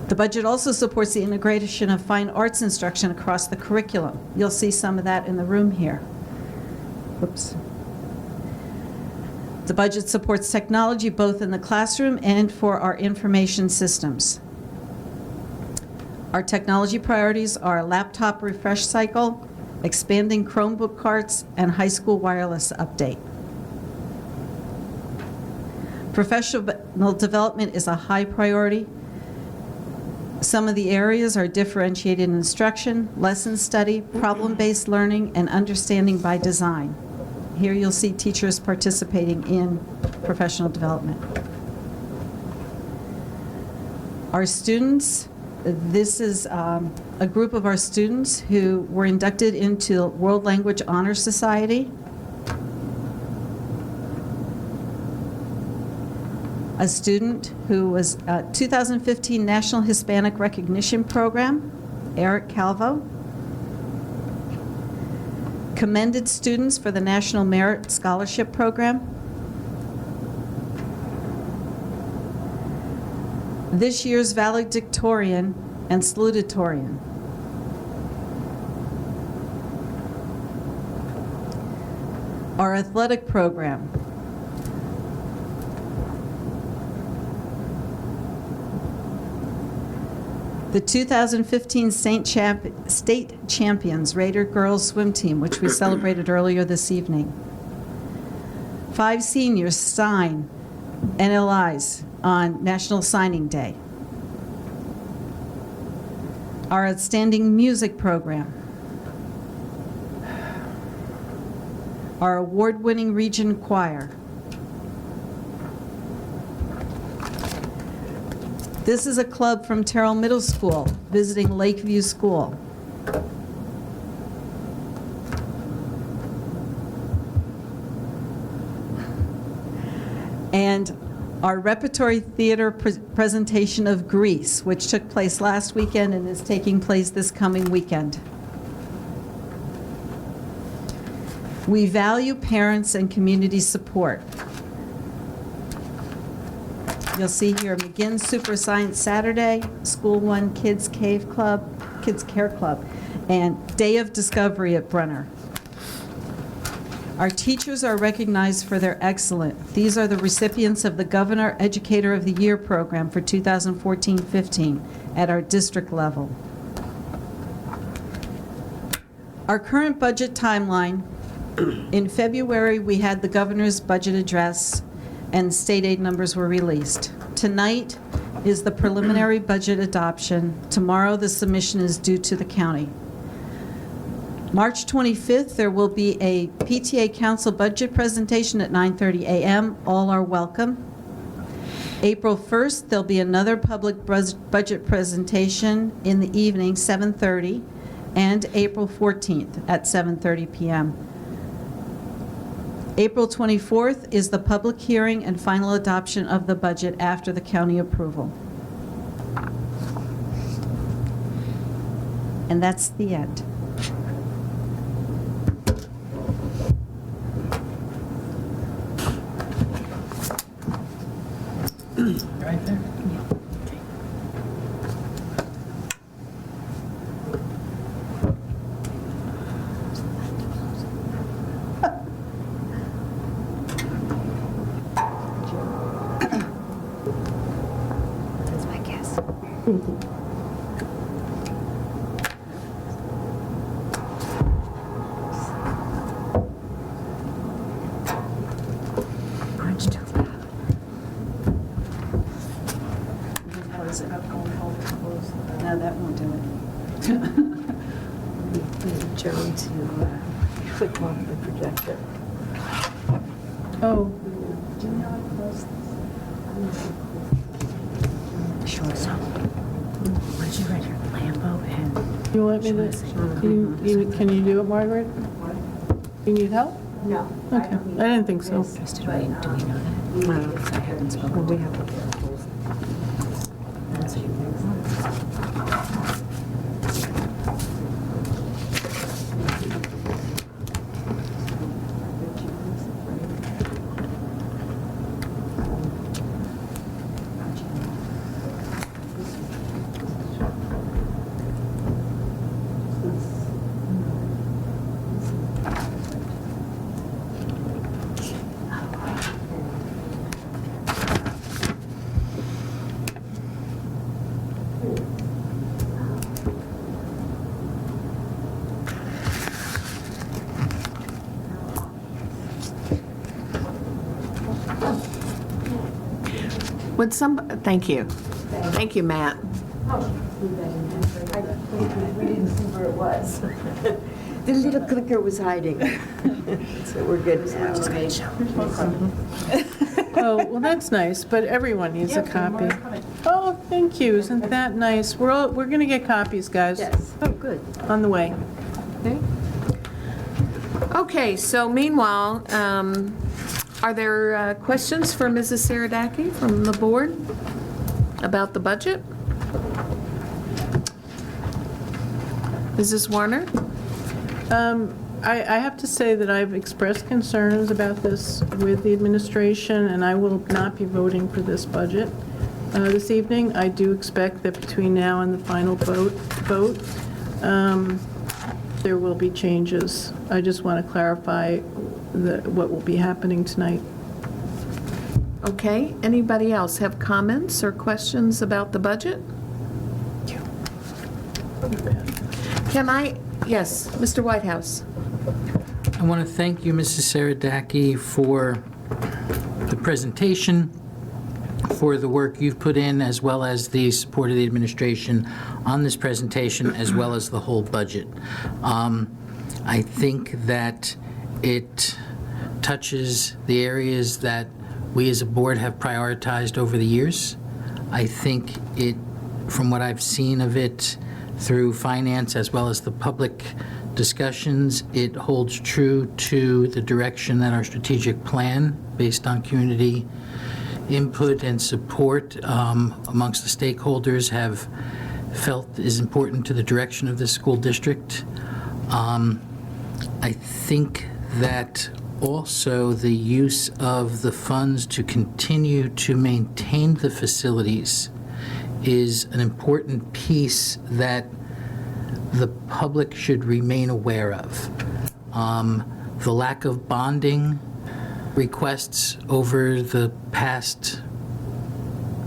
The budget also supports the integration of fine arts instruction across the curriculum. You'll see some of that in the room here. Oops. The budget supports technology both in the classroom and for our information systems. Our technology priorities are a laptop refresh cycle, expanding Chromebook carts, and high school wireless update. Professional development is a high priority. Some of the areas are differentiated instruction, lesson study, problem-based learning, and understanding by design. Here you'll see teachers participating in professional development. Our students, this is a group of our students who were inducted into World Language Honor Society. A student who was 2015 National Hispanic Recognition Program, Eric Calvo. Commended students for the National Merit Scholarship Program. This year's valedictorian and salutatorian. Our athletic program. The 2015 State Champions Raider Girls Swim Team, which we celebrated earlier this evening. 5 seniors sign NLIs on National Signing Day. Our outstanding music program. Our award-winning region choir. This is a club from Terrell Middle School visiting Lakeview School. And our repertory theater presentation of Grease, which took place last weekend and is taking place this coming weekend. We value parents and community support. You'll see here McGinn Super Science Saturday, School One Kids Care Club, and Day of Discovery at Brenner. Our teachers are recognized for their excellence. These are the recipients of the Governor Educator of the Year program for 2014-15 at our district level. Our current budget timeline, in February, we had the governor's budget address and state aid numbers were released. Tonight is the preliminary budget adoption. Tomorrow, the submission is due to the county. March 25th, there will be a PTA Council budget presentation at 9:30 a.m. All are welcome. April 1st, there'll be another public budget presentation in the evening, 7:30, and April 14th at 7:30 p.m. April 24th is the public hearing and final adoption of the budget after the county approval. And that's the end. Right there? That's my guess. Orange too loud. How is it? No, that won't do it. We need Joey to click off the projector. Oh. Do you know how to close this? Sure. So, what did you write here? Lambo and... You want me to, can you do it, Margaret? You need help? No. Okay, I didn't think so. Do we know that? No. I haven't spoken. We have to close. That's what you think. Would thank you. Thank you, Matt. We didn't see where it was. The little clicker was hiding. So we're good now. Oh, well, that's nice, but everyone needs a copy. Oh, thank you, isn't that nice? We're gonna get copies, guys. Yes. Oh, good. On the way. Okay, so meanwhile, are there questions for Mrs. Saradaki from the board about the budget? Mrs. Warner? I have to say that I've expressed concerns about this with the administration, and I will not be voting for this budget this evening. I do expect that between now and the final vote, there will be changes. I just want to clarify what will be happening tonight. Okay, anybody else have comments or questions about the budget? Yes, Mr. Whitehouse. I want to thank you, Mrs. Saradaki, for the presentation, for the work you've put in, as well as the support of the administration on this presentation, as well as the whole budget. I think that it touches the areas that we as a board have prioritized over the years. I think it, from what I've seen of it through finance as well as the public discussions, it holds true to the direction that our strategic plan, based on community input and support amongst the stakeholders, have felt is important to the direction of the school district. I think that also the use of the funds to continue to maintain the facilities is an important piece that the public should remain aware of. The lack of bonding requests over the past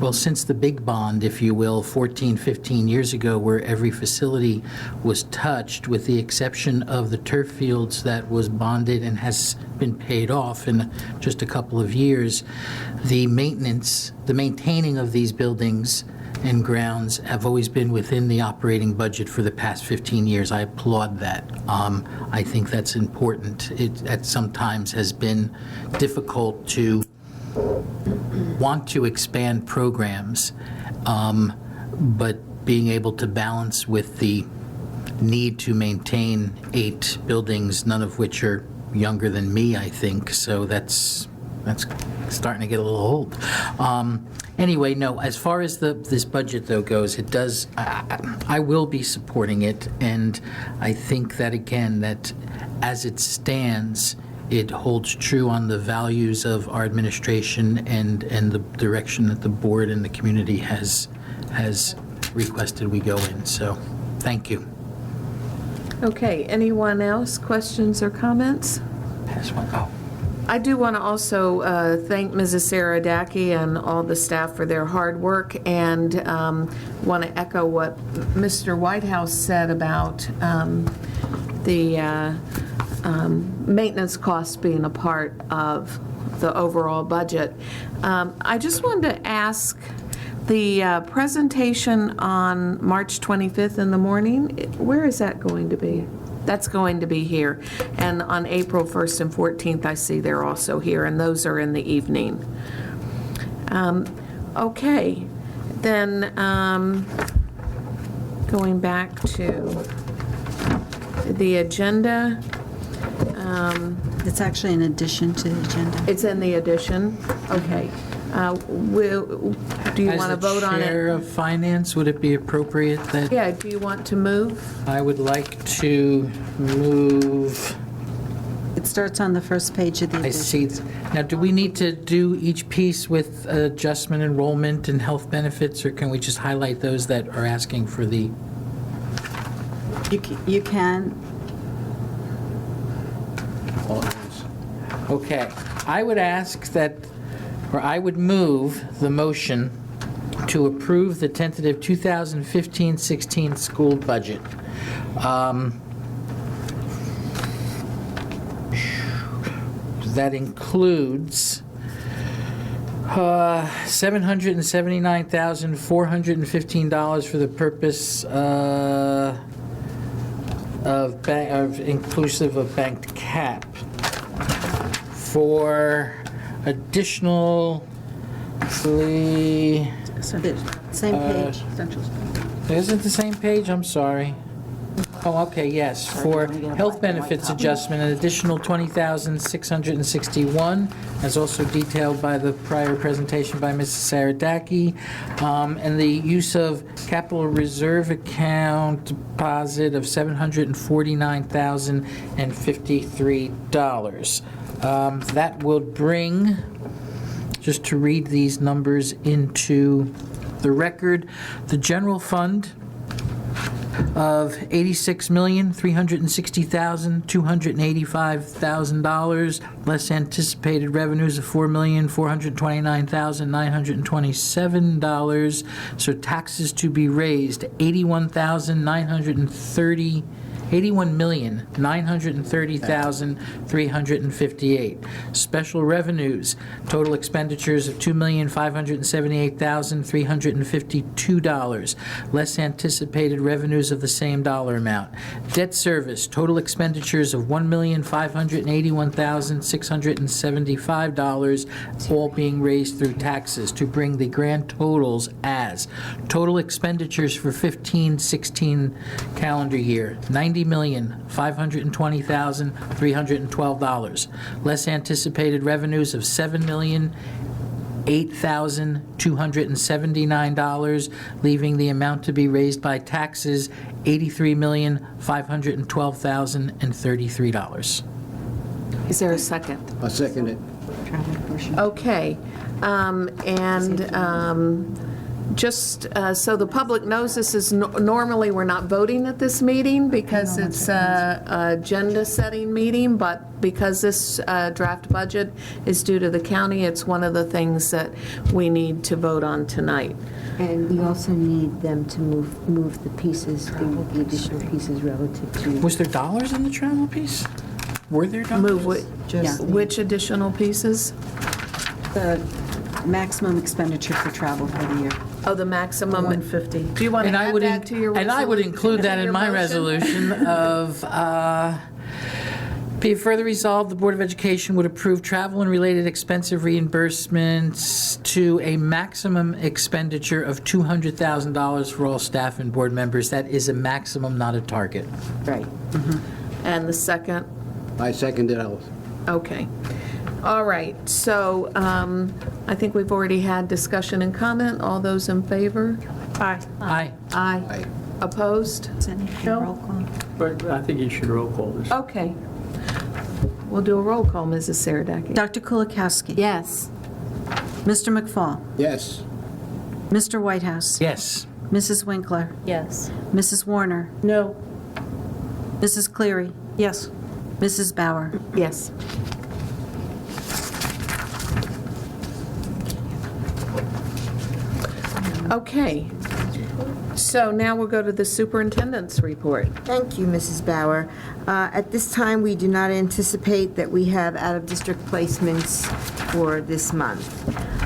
well, since the big bond, if you will, 14, 15 years ago, where every facility was touched, with the exception of the turf fields that was bonded and has been paid off in just a couple of years, the maintaining of these buildings and grounds have always been within the operating budget for the past 15 years. I applaud that. I think that's important. It at sometimes has been difficult to want to expand programs, but being able to balance with the need to maintain 8 buildings, none of which are younger than me, I think, so that's starting to get a little old. Anyway, no, as far as this budget, though, goes, it does, I will be supporting it, and I think that, again, that as it stands, it holds true on the values of our administration and the direction that the board and the community has requested we go in. So, thank you. Okay, anyone else, questions or comments? Pass one. Oh. I do want to also thank Mrs. Sarah Dackey and all the staff for their hard work, and want to echo what Mr. Whitehouse said about the maintenance costs being a part of the overall budget. I just wanted to ask, the presentation on March 25th in the morning, where is that going to be? That's going to be here. And on April 1st and 14th, I see they're also here, and those are in the evening. Okay, then going back to the agenda. It's actually in addition to the agenda. It's in the addition? Okay. Do you want to vote on As the Chair it? of Finance, would it be appropriate that? Yeah, do you want to move? I would like to move. It starts on the first page of the I addition. see. Now, do we need to do each piece with adjustment, enrollment, and health benefits, or can we just highlight those that are asking for the? You can. Okay. I would ask that, or I would move the motion to approve the tentative 2015-16 school budget. That includes $779,415 for the purpose of inclusive of banked cap. For additional, Same page. is it the same page? I'm sorry. Oh, okay, yes. For health benefits adjustment, an additional $20,661, as also detailed by the prior presentation by Mrs. Sarah Dackey, and the use of capital reserve account deposit of $749,053. That will bring, just to read these numbers into the record, the general fund of $86,360,285,000, less anticipated revenues of $4,429,927. So taxes to be raised, $81,930,358. Special revenues, total expenditures of $2,578,352. Less anticipated revenues of the same dollar amount. Debt service, total expenditures of $1,581,675, all being raised through taxes, to bring the grand totals as total expenditures for 15-16 calendar year, $90,520,312. Less anticipated revenues of $7,008,279, leaving the amount to be raised by taxes $83,512,033. Is there a second? I'll second it. Okay, and Just so the public knows, this is, normally we're not voting at this meeting because it's a agenda-setting meeting, but because this draft budget is due to the county, it's one of the things that we need to vote on tonight. And we also need them to move the pieces, the additional pieces relative to. Was there dollars in the travel piece? Were there dollars? Which additional pieces? The maximum expenditure for travel for the year. Oh, the maximum. 150. Do you want to add that to your resolution? And I would include that in my resolution of, be it further resolved, the Board of Education would approve travel and related expensive reimbursements to a maximum expenditure of $200,000 for all staff and board members. That is a maximum, not a target. Right. And the second? I seconded it. Okay. All right, so I think we've already had discussion and comment. All those in favor? Aye. Aye. Aye. Opposed? Roll call. But I think you should roll call this. Okay. We'll do a roll call, Mrs. Saradaki. Dr. Kulikowski. Yes. Mr. McFall. Yes. Mr. Whitehouse. Yes. Mrs. Winkler. Yes. Mrs. Warner. No. Mrs. Cleary. Yes. Mrs. Bauer. Yes. Okay. So now we'll go to the superintendent's report. Thank you, Mrs. Bauer. At this time, we do not anticipate that we have out-of-district placements for this month.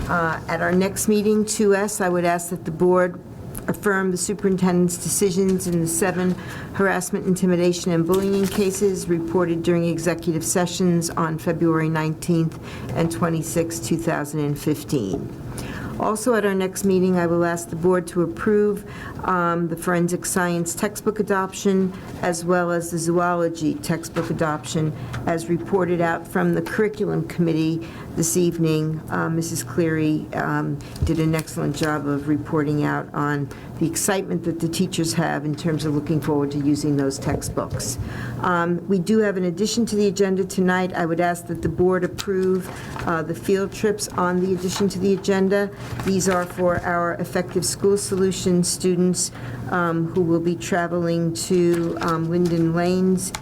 At our next meeting, 2S, I would ask that the board affirm the superintendent's decisions in the 7 harassment, intimidation, and bullying cases reported during executive sessions on February 19th and 26th, 2015. Also, at our next meeting, I will ask the board to approve the forensic science textbook adoption, as well as the zoology textbook adoption, as reported out from the curriculum committee this evening. Mrs. Cleary did an excellent job of reporting out on the excitement that the teachers have in terms of looking forward to using those textbooks. We do have an addition to the agenda tonight. I would ask that the board approve the field trips on the addition to the agenda. These are for our Effective School Solutions students who will be traveling to Linden Lanes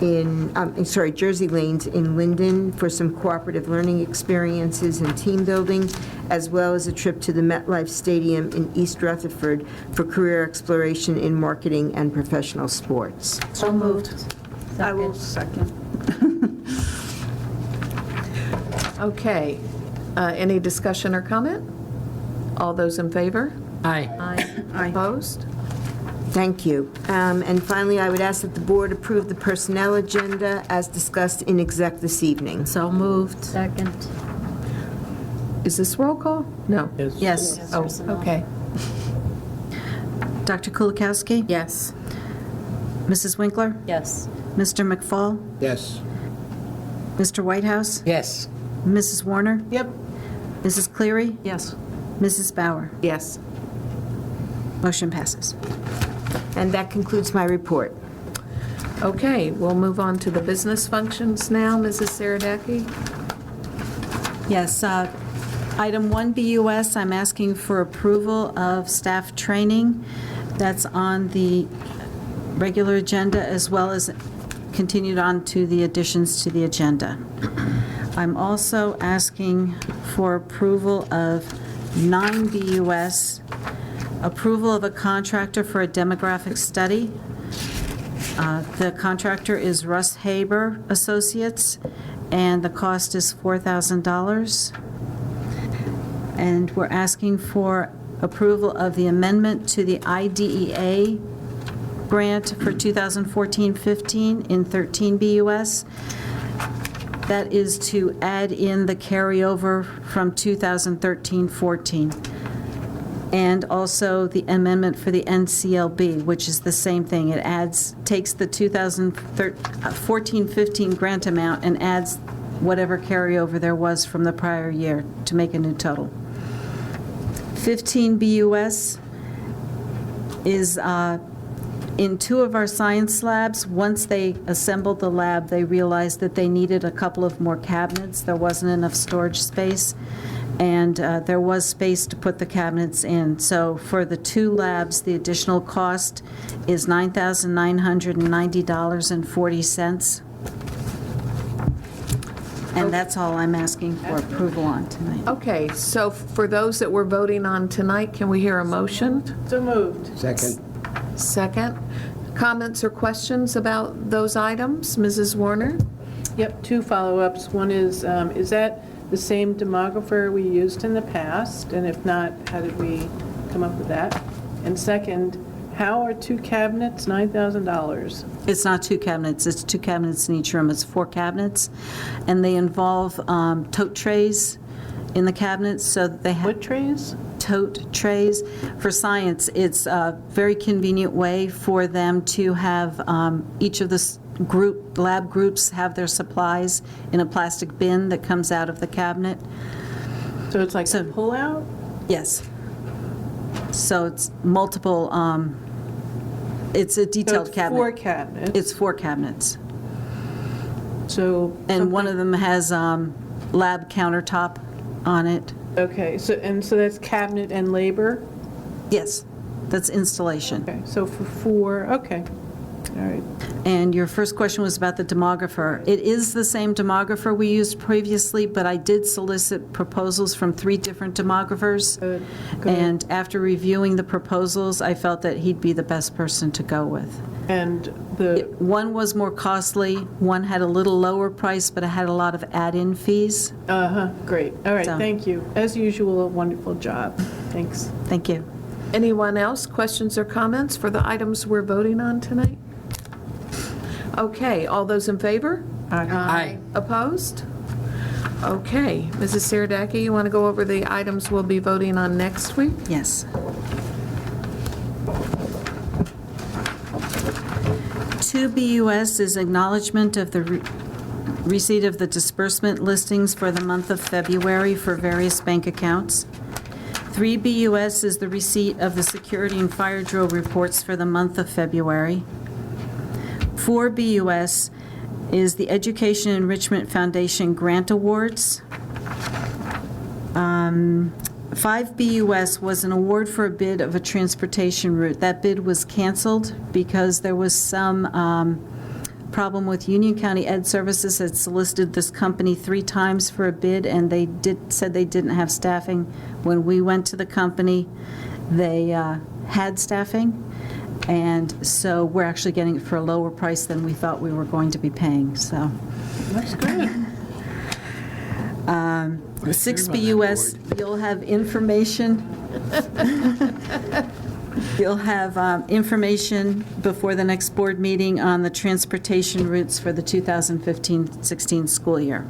Jersey Lanes in Linden for some cooperative learning experiences and team building, as well as a trip to the MetLife Stadium in East Rutherford for career exploration in marketing and professional sports. So moved. I will second. Okay. Any discussion or comment? All those in favor? Aye. Aye. Opposed? Thank you. And finally, I would ask that the board approve the personnel agenda as discussed in exec this evening. So moved. Second. Is this roll call? No. Yes. Oh, okay. Dr. Kulikowski. Yes. Mrs. Winkler. Yes. Mr. McFall. Yes. Mr. Whitehouse. Yes. Mrs. Warner. Yep. Mrs. Cleary. Yes. Mrs. Bauer. Yes. Motion passes. And that concludes my report. Okay, we'll move on to the business functions now. Mrs. Saradaki? Yes, item 1BUS, I'm asking for approval of staff training. That's on the regular agenda as well as continued on to the additions to the agenda. I'm also asking for approval of 9BUS, approval of a contractor for a demographic study. The contractor is Russ Haber Associates, and the cost is $4,000. And we're asking for approval of the amendment to the IDEA grant for 2014-15 in 13BUS. That is to add in the carryover from 2013-14. And also the amendment for the NCLB, which is the same thing. It takes the 2014-15 grant amount and adds whatever carryover there was from the prior year to make a new total. 15BUS is in 2 of our science labs. Once they assembled the lab, they realized that they needed a couple of more cabinets. There wasn't enough storage space. and there was space to put the cabinets in. So for the 2 labs, the additional cost is $9,990.40. And that's all I'm asking for approval on tonight. Okay, so for those that we're voting on tonight, can we hear a motion? So moved. Second. Second. Comments or questions about those items? Mrs. Warner? Yep, 2 follow-ups. One is that the same demographer we used in the past? And if not, how did we come up with that? And second, how are 2 cabinets $9,000? It's not 2 cabinets, it's 2 cabinets in each room. It's 4 cabinets, and they involve tote trays in the cabinets, so that they have... What trays? Tote trays. For science, it's a very convenient way for them to have each of the lab groups have their supplies in a plastic bin that comes out of the cabinet. So it's like a pull-out? Yes. So it's multiple, it's a detailed cabinet. 4 cabinets. It's 4 cabinets. So... And one of them has lab countertop on it. Okay, so that's cabinet and labor? Yes, that's installation. Okay, so for 4, okay, all right. And your first question was about the demographer. It is the same demographer we used previously, but I did solicit proposals from 3 different demographers. Good. And after reviewing the proposals, I felt that he'd be the best person to go with. And one was more costly, one had a little lower price, but it had a lot of add-in fees. Great, all right, So- thank you. As usual, a wonderful job, thanks. Thank you. Anyone else, questions or comments for the items we're voting on tonight? Okay, all those in favor? Aye. Opposed? Okay, Mrs. Saradaki, you want to go over the items we'll be voting on next week? Yes. 2 BUS is acknowledgement of the receipt of the disbursement listings for the month of February for various bank accounts. 3 BUS is the receipt of the security and fire drill reports for the month of February. 4 BUS is the Education Enrichment Foundation Grant Awards. 5 BUS was an award for a bid of a transportation route. That bid was canceled because there was some problem with Union County Ed Services had solicited this company 3 times for a bid, and they said they didn't have staffing. When we went to the company, they had staffing, and so we're actually getting it for a lower price than we thought we were going to be paying, so. That's good. 6 BUS, you'll have information. You'll have information before the next board meeting on the transportation routes for the 2015-16 school year.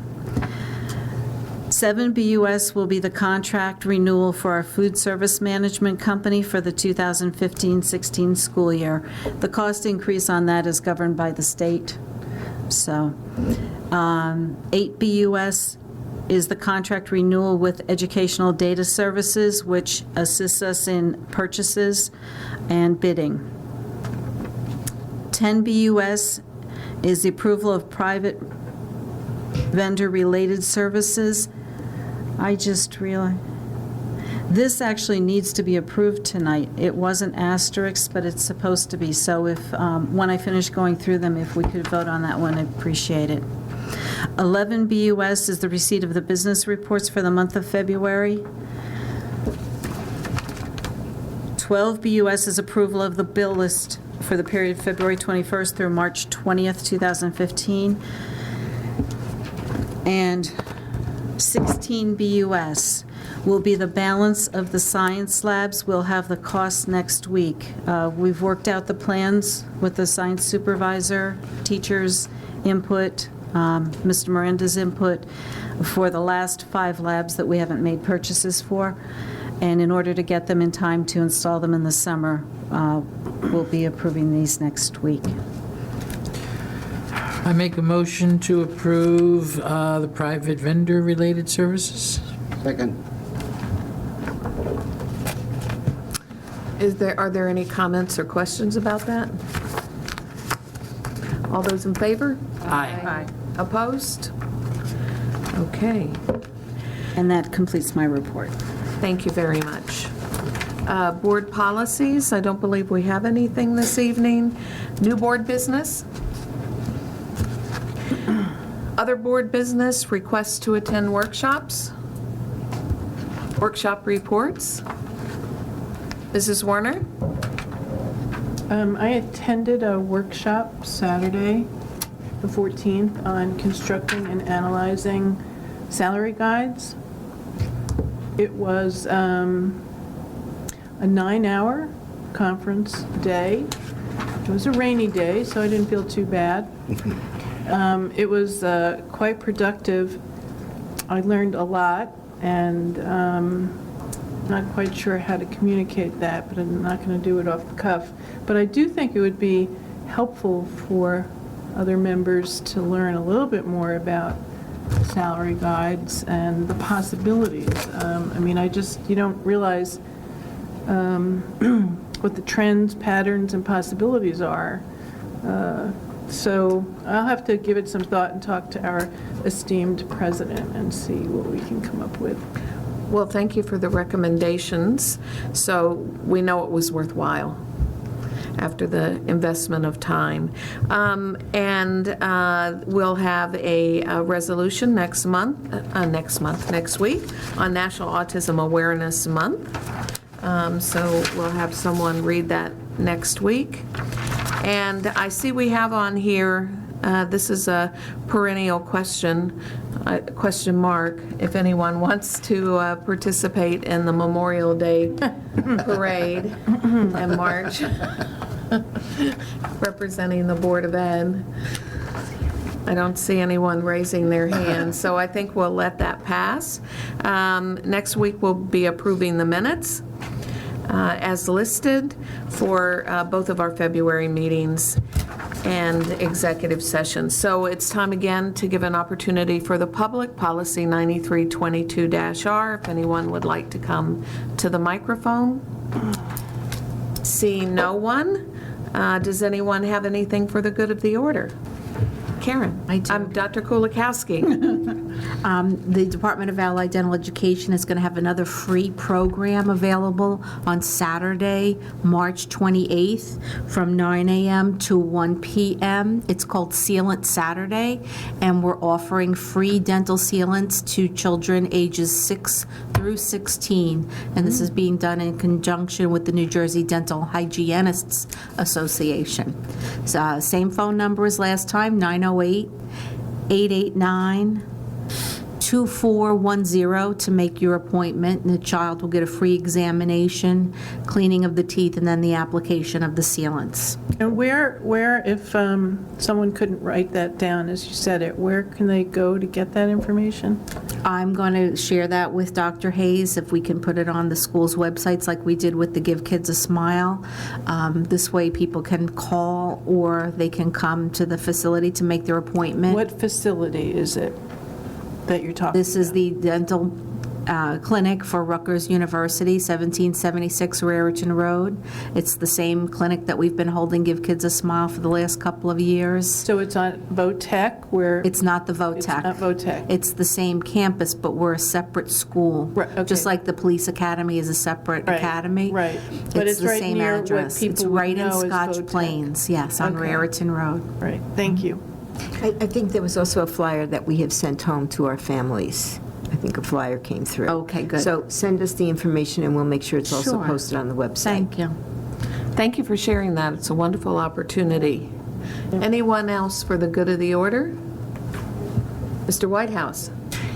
7 BUS will be the contract renewal for our food service management company for the 2015-16 school year. The cost increase on that is governed by the state. So 8 BUS is the contract renewal with Educational Data Services, which assists us in purchases and bidding. 10 BUS is the approval of private vendor-related services. I just realized, this actually needs to be approved tonight. It wasn't asterisk, but it's supposed to be. So if, when I finish going through them, if we could vote on that one, I'd appreciate it. 11 BUS is the receipt of the business reports for the month of February. 12 BUS is approval of the bill list for the period February 21st through March 20th, 2015. And 16 BUS will be the balance of the science labs. We'll have the costs next week. We've worked out the plans with the science supervisor, teachers' input, Mr. Miranda's input for the last 5 labs that we haven't made purchases for. And in order to get them in time to install them in the summer, we'll be approving these next week. I make a motion to approve the private vendor-related services. Second. Are there any comments or questions about that? All those in favor? Aye. Opposed? Okay. And that completes my report. Thank you very much. Board policies, I don't believe we have anything this evening. New board business? Other board business, requests to attend workshops? Workshop reports? Mrs. Warner? I attended a workshop Saturday, the 14th, on constructing and analyzing salary guides. It was a 9-hour conference day. It was a rainy day, so I didn't feel too bad. It was quite productive. I learned a lot, and not quite sure how to communicate that, but I'm not going to do it off the cuff. But I do think it would be helpful for other members to learn a little bit more about salary guides and the possibilities. I mean, you don't realize what the trends, patterns, and possibilities are. So I'll have to give it some thought and talk to our esteemed president and see what we can come up with. Well, thank you for the recommendations. So we know it was worthwhile after the investment of time. And we'll have a resolution next week on National Autism Awareness Month. So we'll have someone read that next week. And I see we have on here, this is a perennial question mark, if anyone wants to participate in the Memorial Day parade in March, representing the Board of Ed. I don't see anyone raising their hand, so I think we'll let that pass. Next week, we'll be approving the minutes as listed for both of our February meetings and executive sessions. So it's time again to give an opportunity for the public, policy 9322-R, if anyone would like to come to the microphone. Seeing no one, does anyone have anything for the good of the order? Karen? I do. I'm Dr. Kulikowski. The Department of Allied Dental Education is going to have another free program available on Saturday, March 28th, from 9 a.m. to 1 p.m. It's called Sealant Saturday, and we're offering free dental sealants to children ages 6 through 16, and this is being done in conjunction with the New Jersey Dental Hygienists Association. So, same phone number as last time, 908-889-2410 to make your appointment, and the child will get a free examination, cleaning of the teeth, and then the application of the sealants. And where, if someone couldn't write that down as you said it, where can they go to get that information? I'm going to share that with Dr. Hayes, if we can put it on the school's websites like we did with the Give Kids a Smile. This way people can call or they can come to the facility to make their appointment. What facility is it that you're talking about? This is the dental clinic for Rutgers University, 1776 Raritan Road. It's the same clinic that we've been holding Give Kids a Smile for the last couple of years. So it's on Votech, where? It's not the Votech. It's not Votech. It's the same campus, but we're a separate school. Right, okay. Just like the police academy is a separate academy. Right. But it's the right same near what address. people It's would right in know as Scotch Votech. Plains, yes, on Okay. Raritan Road. Right, thank you. I think there was also a flyer that we have sent home to our families. I think a flyer came through. Okay, good. So send us the information, and we'll make sure it's also Sure. posted on the website. Thank you. Thank you for sharing that. It's a wonderful opportunity. Anyone else for the good of the order? Mr. Whitehouse?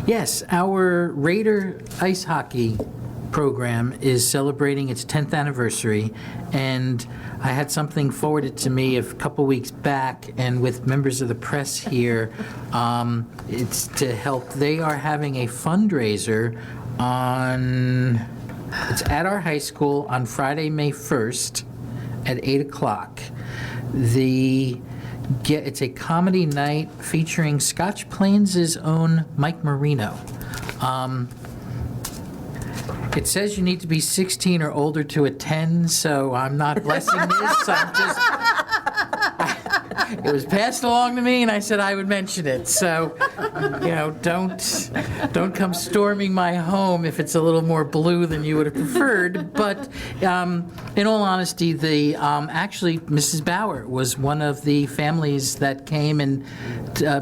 Yes, our Raider ice hockey program is celebrating its 10th anniversary, and I had something forwarded to me a couple weeks back, and with members of the press here, it's to help. They are having a fundraiser it's at our high school on Friday, May 1st at 8 o'clock. It's a comedy night featuring Scotch Plains' own Mike Marino. It says you need to be 16 or older to attend, so I'm not blessing this. It was passed along to me, and I said I would mention it. So, don't come storming my home if it's a little more blue than you would have preferred. But in all honesty, actually, Mrs. Bauer was one of the families that came and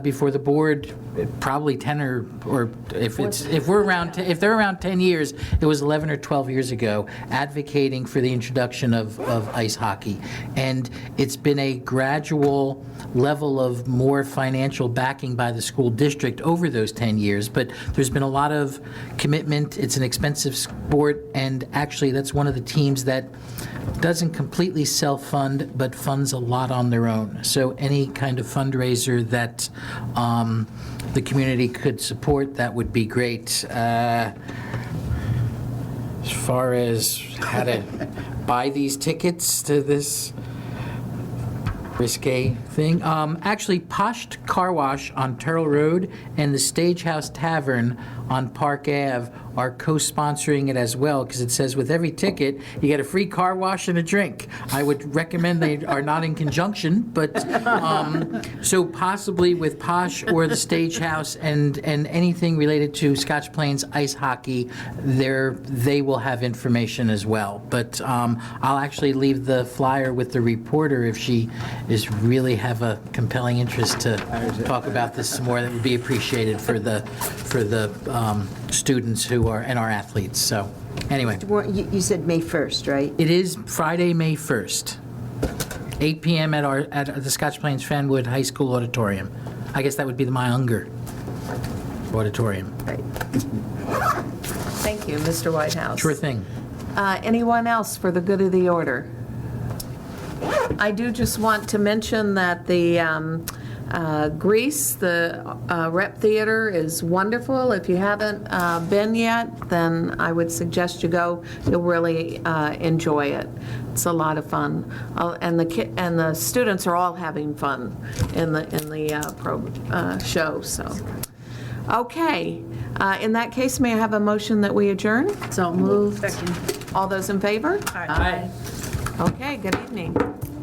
before the board, probably 10 or if they're around 10 years, it was 11 or 12 years ago, advocating for the introduction of ice hockey. And it's been a gradual level of more financial backing by the school district over those 10 years, but there's been a lot of commitment. It's an expensive sport, and actually that's one of the teams that doesn't completely self-fund, but funds a lot on their own. So any kind of fundraiser that the community could support, that would be great. As far as how to buy these tickets to this risque thing, actually, Posh Car Wash on Turtle Road and the Stagehouse Tavern on Park Ave are co-sponsoring it as well, because it says with every ticket, you get a free car wash and a drink. I would recommend they are not in conjunction, but so possibly with Posh or the Stagehouse and anything related to Scotch Plains ice hockey, they will have information as well. But I'll actually leave the flyer with the reporter if she is really have a compelling interest to talk about this some more. That would be appreciated for the students who are and our athletes. So anyway. You said May 1st, right? It is Friday, May 1st, 8 p.m. at the Scotch Plains Fanwood High School Auditorium. I guess that would be the My Unger Auditorium. Right. Thank you, Mr. Whitehouse. Sure thing. Anyone else for the good of the order? I do just want to mention that the Grease, the Rep Theater, is wonderful. If you haven't been yet, then I would suggest you go. You'll really enjoy it. It's a lot of fun, and the students are all having fun in the show. So, okay. In that case, may I have a motion that we adjourn? So moved. All those in favor? Aye. Okay. Good evening.